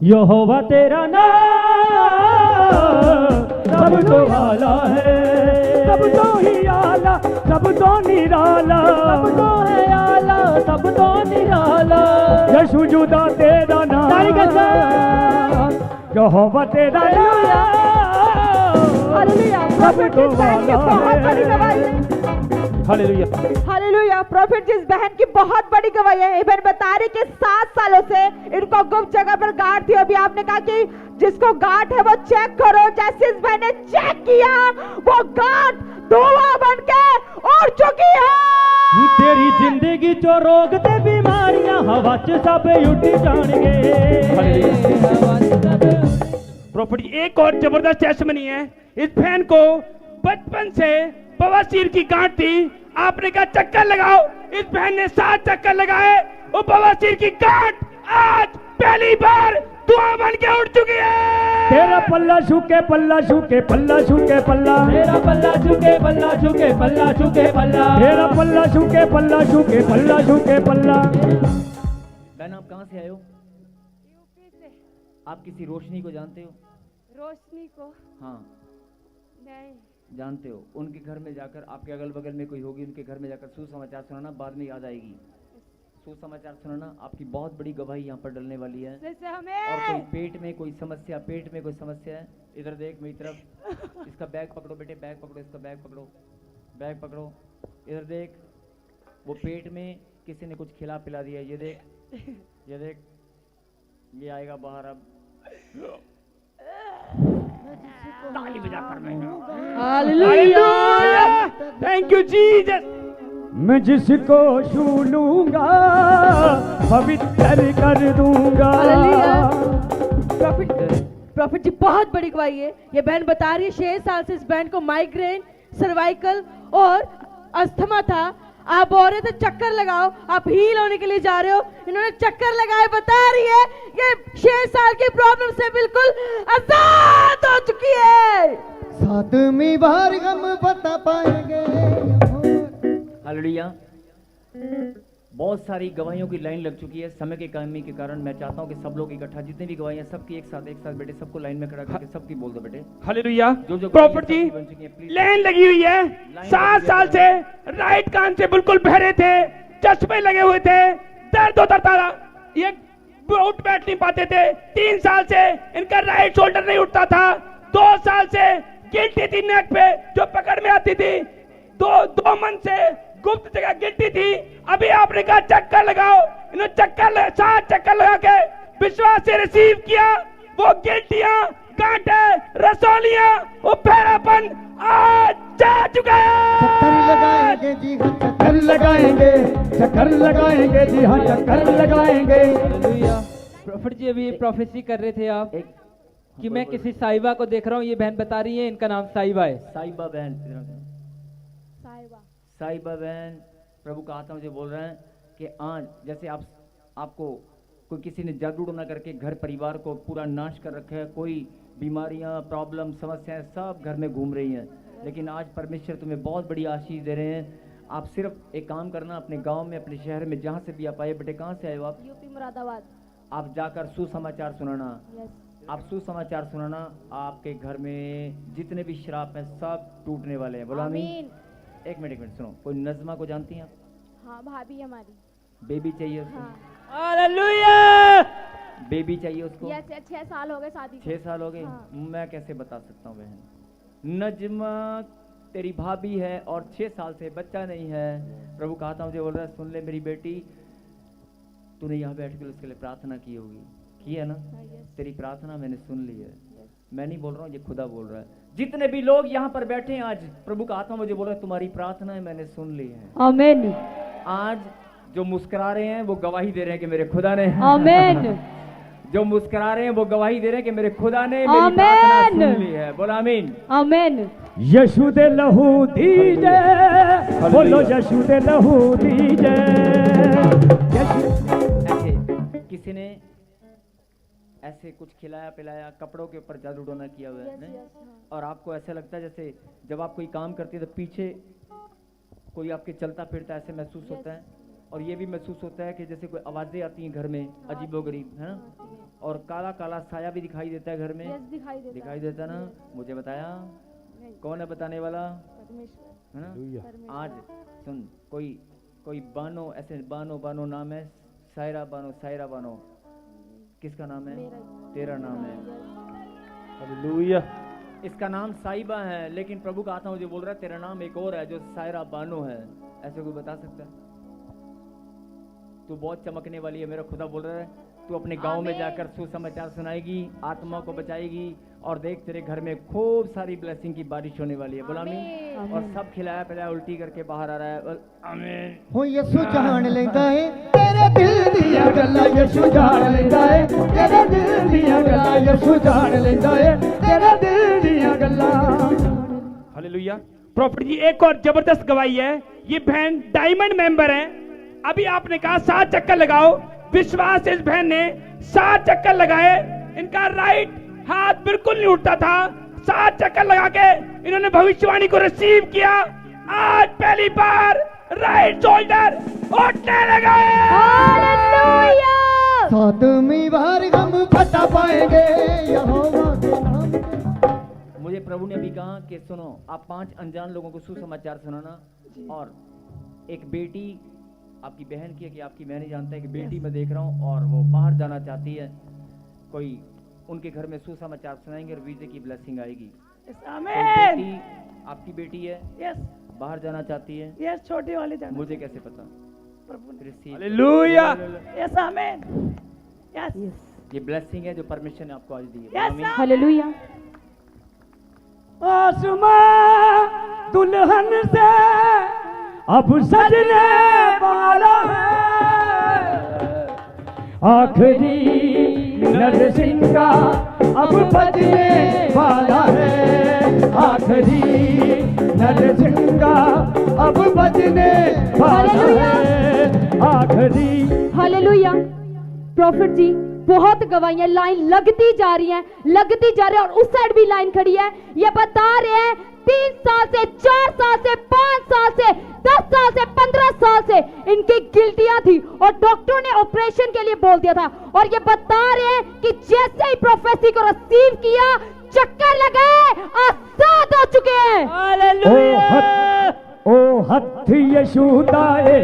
यहोवा तेरा नाम सब तो वाला है, सब तो ही आला, सब तो निराला, सब तो है आला, सब तो निराला। यीशु जुदा तेरा नाम, यहोवा तेरा नाम सब तो वाला है। हालेलुया। हालेलुया। प्रॉफिट जिस बहन की बहुत बड़ी गवाही है। ये बहन बता रही कि 7 सालों से इनको गुप्त जगह पर गांठ थी। अभी आपने कहा कि जिसको गांठ है वो चेक करो। जैसे इस बहन ने चेक किया, वो गांठ धुआं बन के उड़ चुकी है। तेरी जिंदगी चो रोग ते बीमारियां हवा च सब उड़ जाणगे। प्रॉफिट एक और जबरदस्त टेस्टमनी है। इस बहन को बचपन से बवासीर की गांठ थी। आपने कहा चक्कर लगाओ, इस बहन ने 7 चक्कर लगाए। वो बवासीर की गांठ आज पहली बार धुआं बन के उड़ चुकी है। तेरा पल्ला छूके पल्ला छूके पल्ला छूके पल्ला, तेरा पल्ला छूके पल्ला छूके पल्ला छूके पल्ला, तेरा पल्ला छूके पल्ला छूके पल्ला छूके पल्ला। बहन आप कहाँ से आए हो? यूपी से। आप किसी रोशनी को जानते हो? रोशनी को? हाँ नहीं। जानते हो? उनके घर में जाकर, आपके अगल बगल में कोई होगी, उनके घर में जाकर सुसमाचार सुनाना, बाद में याद आएगी। सुसमाचार सुनाना, आपकी बहुत बड़ी गवाही यहाँ पर डलने वाली है। जैसे हमें और कोई पेट में कोई समस्या, पेट में कोई समस्या है, इधर देख मेरी तरफ। इसका बैग पकड़ो बेटे, बैग पकड़ो, इसका बैग पकड़ो, बैग पकड़ो, इधर देख। वो पेट में किसी ने कुछ खिला पिला दिया, ये देख, ये देख, ये आएगा बाहर अब। ताली बजाकर हालेलुया। Thank you Jesus. मैं जिसको छू लूंगा पवित्र कर दूंगा। प्रॉफिट जी बहुत बड़ी गवाही है। ये बहन बता रही है 6 साल से इस बहन को माइग्रेन, सर्वाइकल और अस्थमा था। आप बोल रहे थे चक्कर लगाओ, आप हील होने के लिए जा रहे हो। इन्होंने चक्कर लगाए, बता रही है ये 6 साल की प्रॉब्लम से बिल्कुल आजाद हो चुकी है। सातवीं बार हम बता पाएंगे। हालेलुया। बहुत सारी गवाहियों की लाइन लग चुकी है, समय की कमी के कारण मैं चाहता हूं कि सब लोग इकट्ठा, जितनी भी गवाहियां सबकी एक साथ बेटे, सबको लाइन में खड़ा करके सबकी बोल दो बेटे। हालेलुया। जो प्रॉफिट जी बन चुकी है, प्लीज। लाइन लगी हुई है। 7 साल से राइट कान से बिल्कुल बहरे थे, चश्मे लगे हुए थे, दर्द होता था, ये उठ बैठ नहीं पाते थे। 3 साल से इनका राइट शोल्डर नहीं उठता था। 2 साल से गिल्टी थी नेक पे जो पकड़ में आती थी। 2 मन से गुप्त जगह गिल्टी थी। अभी आपने कहा चक्कर लगाओ, इन्होंने 7 चक्कर लगा के विश्वास से रिसीव किया। वो गिल्टियां, कांटे, रसौलियां, वो बहरापन आज जा चुका है। चक्कर लगाएंगे जी हाँ, चक्कर लगाएंगे, चक्कर लगाएंगे जी हाँ, चक्कर लगाएंगे। प्रॉफिट जी अभी प्रोफेसी कर रहे थे आप कि मैं किसी साहिबा को देख रहा हूँ, ये बहन बता रही है इनका नाम साहिबा है। साहिबा बहन, साहिबा बहन, प्रभु का आत्मा मुझे बोल रहे हैं कि आज जैसे आपको कोई किसी ने जादू टोना करके घर परिवार को पूरा नाश कर रखा है, कोई बीमारियां, प्रॉब्लम, समस्याएं सब घर में घूम रही हैं, लेकिन आज परमेश्वर तुम्हें बहुत बड़ी आशीष दे रहे हैं। आप सिर्फ एक काम करना, अपने गांव में, अपने शहर में, जहां से भी आप आए, बेटे कहां से आए हो आप? यूपी मुरादाबाद। आप जाकर सुसमाचार सुनाना। आप सुसमाचार सुनाना, आपके घर में जितने भी श्राप हैं सब टूटने वाले हैं। बोलो आमीन। एक मिनट सुनो, कोई नज़मा को जानती हैं आप? हाँ, भाभी हमारी। बेबी चाहिए उसको? हालेलुया। बेबी चाहिए उसको? 6 साल हो गए शादी को। 6 साल हो गए? हाँ। मैं कैसे बता सकता हूँ बहन। नजमा तेरी भाभी है और 6 साल से बच्चा नहीं है। प्रभु कहा था मुझे, बोल रहा है सुन ले मेरी बेटी, तूने यहाँ बैठ कर उसके लिए प्रार्थना की होगी, की है ना? तेरी प्रार्थना मैंने सुन ली है। मैं नहीं बोल रहा हूँ, ये खुदा बोल रहा है। जितने भी लोग यहाँ पर बैठे हैं आज, प्रभु का आत्मा मुझे बोल रहा है तुम्हारी प्रार्थना मैंने सुन ली है। आमीन। आज जो मुस्कुरा रहे हैं वो गवाही दे रहे हैं कि मेरे खुदा ने। आमीन। जो मुस्कुरा रहे हैं वो गवाही दे रहे हैं कि मेरे खुदा ने मेरी प्रार्थना सुन ली है। बोला आमीन। आमीन। यीशु दे लहू दीजे, बोलो यीशु दे लहू दीजे। ऐसे किसी ने ऐसे कुछ खिलाया पिलाया, कपड़ों के ऊपर जादू टोना किया हुआ है नहीं? और आपको ऐसा लगता है जैसे जब आप कोई काम करती है तो पीछे कोई आपके चलता फिरता ऐसे महसूस होता है। और ये भी महसूस होता है कि जैसे कोई आवाजें आती हैं घर में अजीबोगरीब, है ना? और काला काला साया भी दिखाई देता है घर में। दिखाई देता ना? मुझे बताया कौन है बताने वाला, है ना? आज सुन, कोई बानो, ऐसे बानो नाम है, सायरा बानो। किसका नाम है? तेरा नाम है। हालेलुया। इसका नाम साहिबा है, लेकिन प्रभु का आत्मा मुझे बोल रहा है तेरा नाम एक और है जो सायरा बानो है। ऐसे कोई बता सकता है? तू बहुत चमकने वाली है, मेरा खुदा बोल रहा है। तू अपने गांव में जाकर सुसमाचार सुनाएगी, आत्मा को बचाएगी, और देख तेरे घर में खूब सारी ब्लेसिंग की बारिश होने वाली है। बोला आमीन। और सब खिलाया पिलाया उल्टी करके बाहर आ रहा है। आमीन। हो यीशु जान लेंदा है तेरे दिल दिया गल्ला, यीशु जान लेंदा है तेरे दिल दिया गल्ला, यीशु जान लेंदा है तेरे दिल दिया गल्ला। हालेलुया। प्रॉफिट जी एक और जबरदस्त गवाही है। ये बहन डायमंड मेंबर है। अभी आपने कहा 7 चक्कर लगाओ, विश्वास इस बहन ने 7 चक्कर लगाए। इनका राइट हाथ बिल्कुल नहीं उठता था। 7 चक्कर लगा के इन्होंने भविष्यवाणी को रिसीव किया। आज पहली बार राइट शोल्डर उठने लगा। हालेलुया। सातवीं बार हम बता पाएंगे यहोवा के नाम। मुझे प्रभु ने अभी कहा कि सुनो, आप 5 अनजान लोगों को सुसमाचार सुनाना। और एक बेटी आपकी बहन की है कि आपकी मैं नहीं जानता है कि बेटी मैं देख रहा हूँ और वो बाहर जाना चाहती है। कोई उनके घर में सुसमाचार सुनाएंगे और वीजे की ब्लेसिंग आएगी। बेटी आपकी बेटी है? यस। बाहर जाना चाहती है? यस, छोटी वाली जाना। मुझे कैसे पता? हालेलुया। यस, आमीन। यस। ये ब्लेसिंग है जो परमेश्वर ने आपको आज दी है। यस। हालेलुया। आसमां दुल्हन से अब सजने वाला है, आखिरी नरसिंह का अब बजने वाला है, आखिरी नरसिंह का अब बजने वाला है, आखिरी। हालेलुया। प्रॉफिट जी बहुत गवाहियां, लाइन लगती जा रही है, लगती जा रही है, और उस साइड भी लाइन खड़ी है। ये बता रहे हैं 3 साल से, 4 साल से, 5 साल से, 10 साल से, 15 साल से इनकी गिल्टियां थी और डॉक्टरों ने ऑपरेशन के लिए बोल दिया था। और ये बता रहे हैं कि जैसे ही प्रोफेसी को रिसीव किया, चक्कर लगाए, आजाद हो चुके हैं। ओ हथ यशोदाए,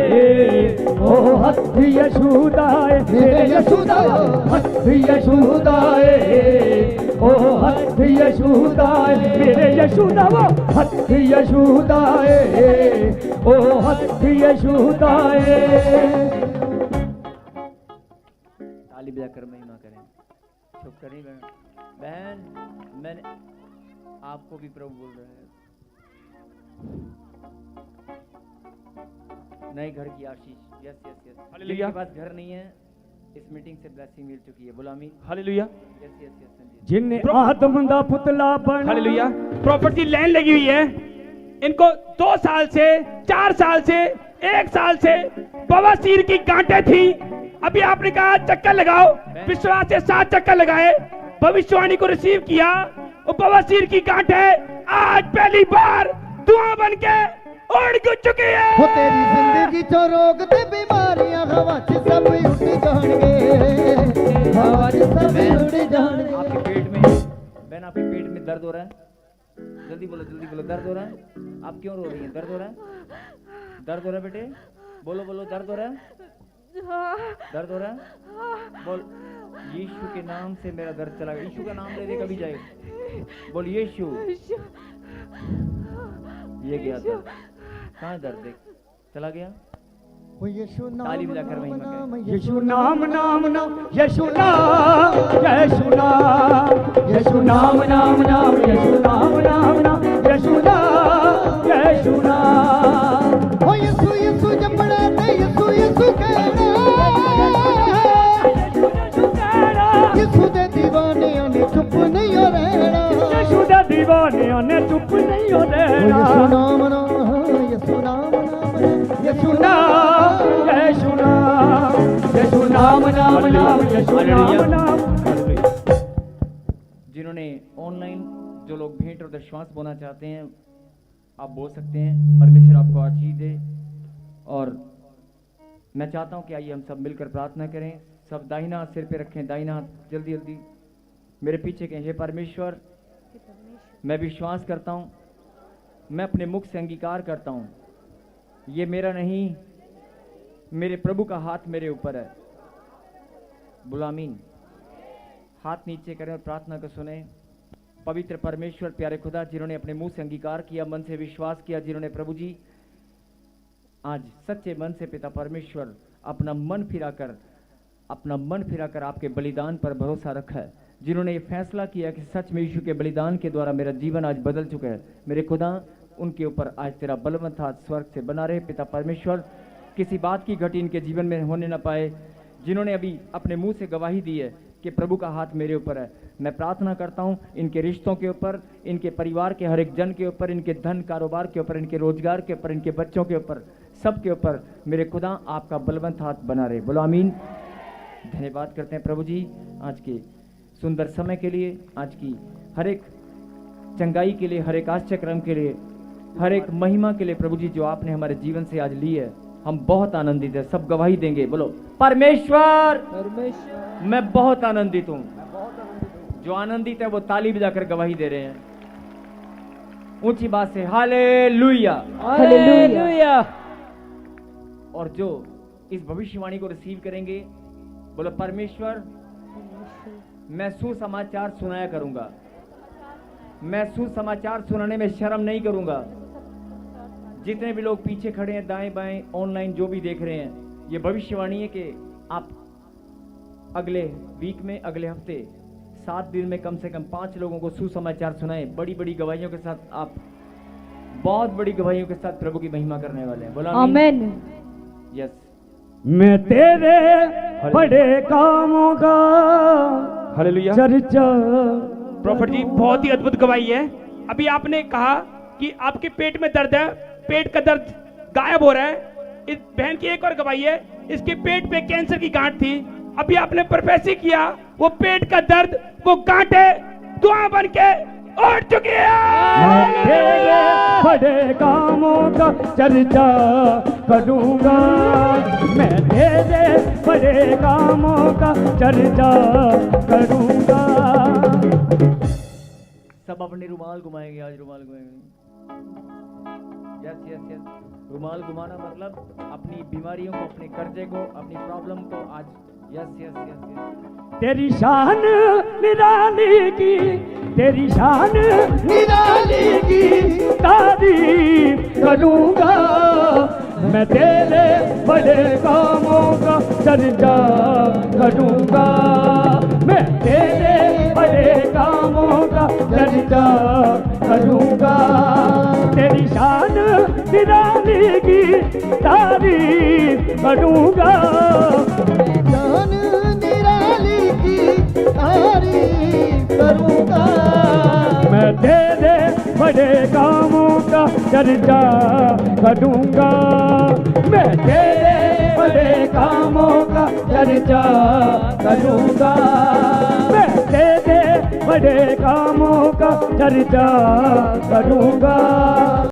ओ हथ यशोदाए, मेरे यशोदा, हथ यशोदाए, ओ हथ यशोदाए, मेरे यशोदा, वो हथ यशोदाए, ओ हथ यशोदाए। ताली बजाकर महिमा करें। चुप करें बहन, मैंने आपको भी प्रभु बोल रहा है, नए घर की आशीष। Yes yes yes, hallelujah. जिनके पास घर नहीं है, इस मीटिंग से ब्लेसिंग मिल चुकी है। बोलो आमीन। Hallelujah. Yes yes yes Sanjeev. जिन्ने आदम दा पुतला बना, हालेलुया। प्रॉपर्टी की लाइन लगी हुई है। इनको 2 साल से, 4 साल से, 1 साल से बवासीर की गांठें थी। अभी आपने कहा चक्कर लगाओ, विश्वास से 7 चक्कर लगाए, भविष्यवाणी को रिसीव किया, और बवासीर की गांठें आज पहली बार धुआं बन के उड़ चुकी है। हो तेरी जिंदगी चो रोग ते बीमारियां हवा च सब उठ जाणगे, हवा च सब उड़ जाणगे। आपके पेट में, बहन आपके पेट में दर्द हो रहा है? जल्दी बोलो, जल्दी बोलो, दर्द हो रहा है? आप क्यों रो रही हैं? दर्द हो रहा है? दर्द हो रहा है बेटे? बोलो बोलो, दर्द हो रहा है? दर्द हो रहा है? बोल, यीशु के नाम से मेरा दर्द चला गया। यीशु का नाम ले दे, कभी जाएगा। बोल यीशु। ये गया दर्द, कहाँ है दर्द? देख, चला गया। यीशु नाम, ताली बजाकर महिमा करें। यीशु नाम नाम नाम, यीशु नाम, यीशु नाम, यीशु नाम नाम नाम, यीशु नाम नाम नाम, यीशु नाम, यीशु नाम। ओ यीशु यीशु जपड़ा ते यीशु यीशु कहना, यीशु दे दीवानियां ने चुप नहीं हो रहना, यीशु दे दीवानियां ने चुप नहीं हो रहना। यीशु नाम नाम, यीशु नाम नाम, यीशु नाम, यीशु नाम, यीशु नाम नाम नाम, यीशु नाम नाम। जिन्होंने ऑनलाइन, जो लोग भेंट और दशवांश बोना चाहते हैं, आप बोल सकते हैं। परमेश्वर आपको आशीष दे। और मैं चाहता हूं कि आइए हम सब मिलकर प्रार्थना करें। सब दाहिना हाथ सिर पे रखें, दाहिना हाथ जल्दी जल्दी मेरे पीछे कहें। हे परमेश्वर, मैं विश्वास करता हूं, मैं अपने मुख से अंगीकार करता हूं, ये मेरा नहीं, मेरे प्रभु का हाथ मेरे ऊपर है। बोलो आमीन। हाथ नीचे करें और प्रार्थना को सुने। पवित्र परमेश्वर, प्यारे खुदा, जिन्होंने अपने मुंह से अंगीकार किया, मन से विश्वास किया, जिन्होंने प्रभु जी आज सच्चे मन से पिता परमेश्वर अपना मन फिराकर आपके बलिदान पर भरोसा रखा है, जिन्होंने ये फैसला किया कि सच में यीशु के बलिदान के द्वारा मेरा जीवन आज बदल चुका है, मेरे खुदा, उनके ऊपर आज तेरा बलवंत हाथ स्वर्ग से बना रहे। पिता परमेश्वर, किसी बात की घटी इनके जीवन में होने ना पाए। जिन्होंने अभी अपने मुंह से गवाही दी है कि प्रभु का हाथ मेरे ऊपर है, मैं प्रार्थना करता हूं इनके रिश्तों के ऊपर, इनके परिवार के हर एक जन के ऊपर, इनके धन कारोबार के ऊपर, इनके रोजगार के ऊपर, इनके बच्चों के ऊपर, सब के ऊपर मेरे खुदा आपका बलवंत हाथ बना रहे। बोलो आमीन। धन्यवाद करते हैं प्रभु जी आज के सुंदर समय के लिए, आज की हर एक चंगाई के लिए, हर एक आश्चर्यक्रम के लिए, हर एक महिमा के लिए प्रभु जी, जो आपने हमारे जीवन से आज ली है। हम बहुत आनंदित है। सब गवाही देंगे। बोलो परमेश्वर, मैं बहुत आनंदित हूँ। जो आनंदित है वो ताली बजाकर गवाही दे रहे हैं ऊंची बात से। Hallelujah, hallelujah. और जो इस भविष्यवाणी को रिसीव करेंगे, बोलो परमेश्वर, मैं सुसमाचार सुनाया करूंगा, मैं सुसमाचार सुनाने में शर्म नहीं करूंगा। जितने भी लोग पीछे खड़े हैं, दाएं बाएं, ऑनलाइन जो भी देख रहे हैं, ये भविष्यवाणी है कि आप अगले वीक में, अगले हफ्ते 7 दिन में कम से कम 5 लोगों को सुसमाचार सुनाएं। बड़ी बड़ी गवाहियों के साथ, आप बहुत बड़ी गवाहियों के साथ प्रभु की महिमा करने वाले हैं। बोला आमीन। यस। मैं तेरे बड़े कामों का हालेलुया चर्चा। प्रॉफिट जी, बहुत ही अद्भुत गवाही है। अभी आपने कहा कि आपके पेट में दर्द है, पेट का दर्द गायब हो रहा है। इस बहन की एक और गवाही है, इसके पेट पे कैंसर की गांठ थी, अभी आपने प्रोफेसी किया, वो पेट का दर्द, वो गांठे दुआ बन के उठ चुकी है। तेरे बड़े कामों का चर्चा करूंगा, मैं तेरे बड़े कामों का चर्चा करूंगा। सब अपने रुमाल घुमाएंगे, आज रुमाल घुमाएंगे। यस यस यस, रुमाल घुमाना मतलब अपनी बीमारियों को, अपने कर्जे को, अपनी प्रॉब्लम को आज। Yes yes yes yes. तेरी शान निराली की, तेरी शान निराली की तारीफ करूंगा, मैं तेरे बड़े कामों का चर्चा करूंगा, मैं तेरे बड़े कामों का चर्चा करूंगा। तेरी शान निराली की तारीफ करूंगा, शान निराली की तारीफ करूंगा, मैं तेरे बड़े कामों का चर्चा करूंगा, मैं तेरे बड़े कामों का चर्चा करूंगा, मैं तेरे बड़े कामों का चर्चा करूंगा।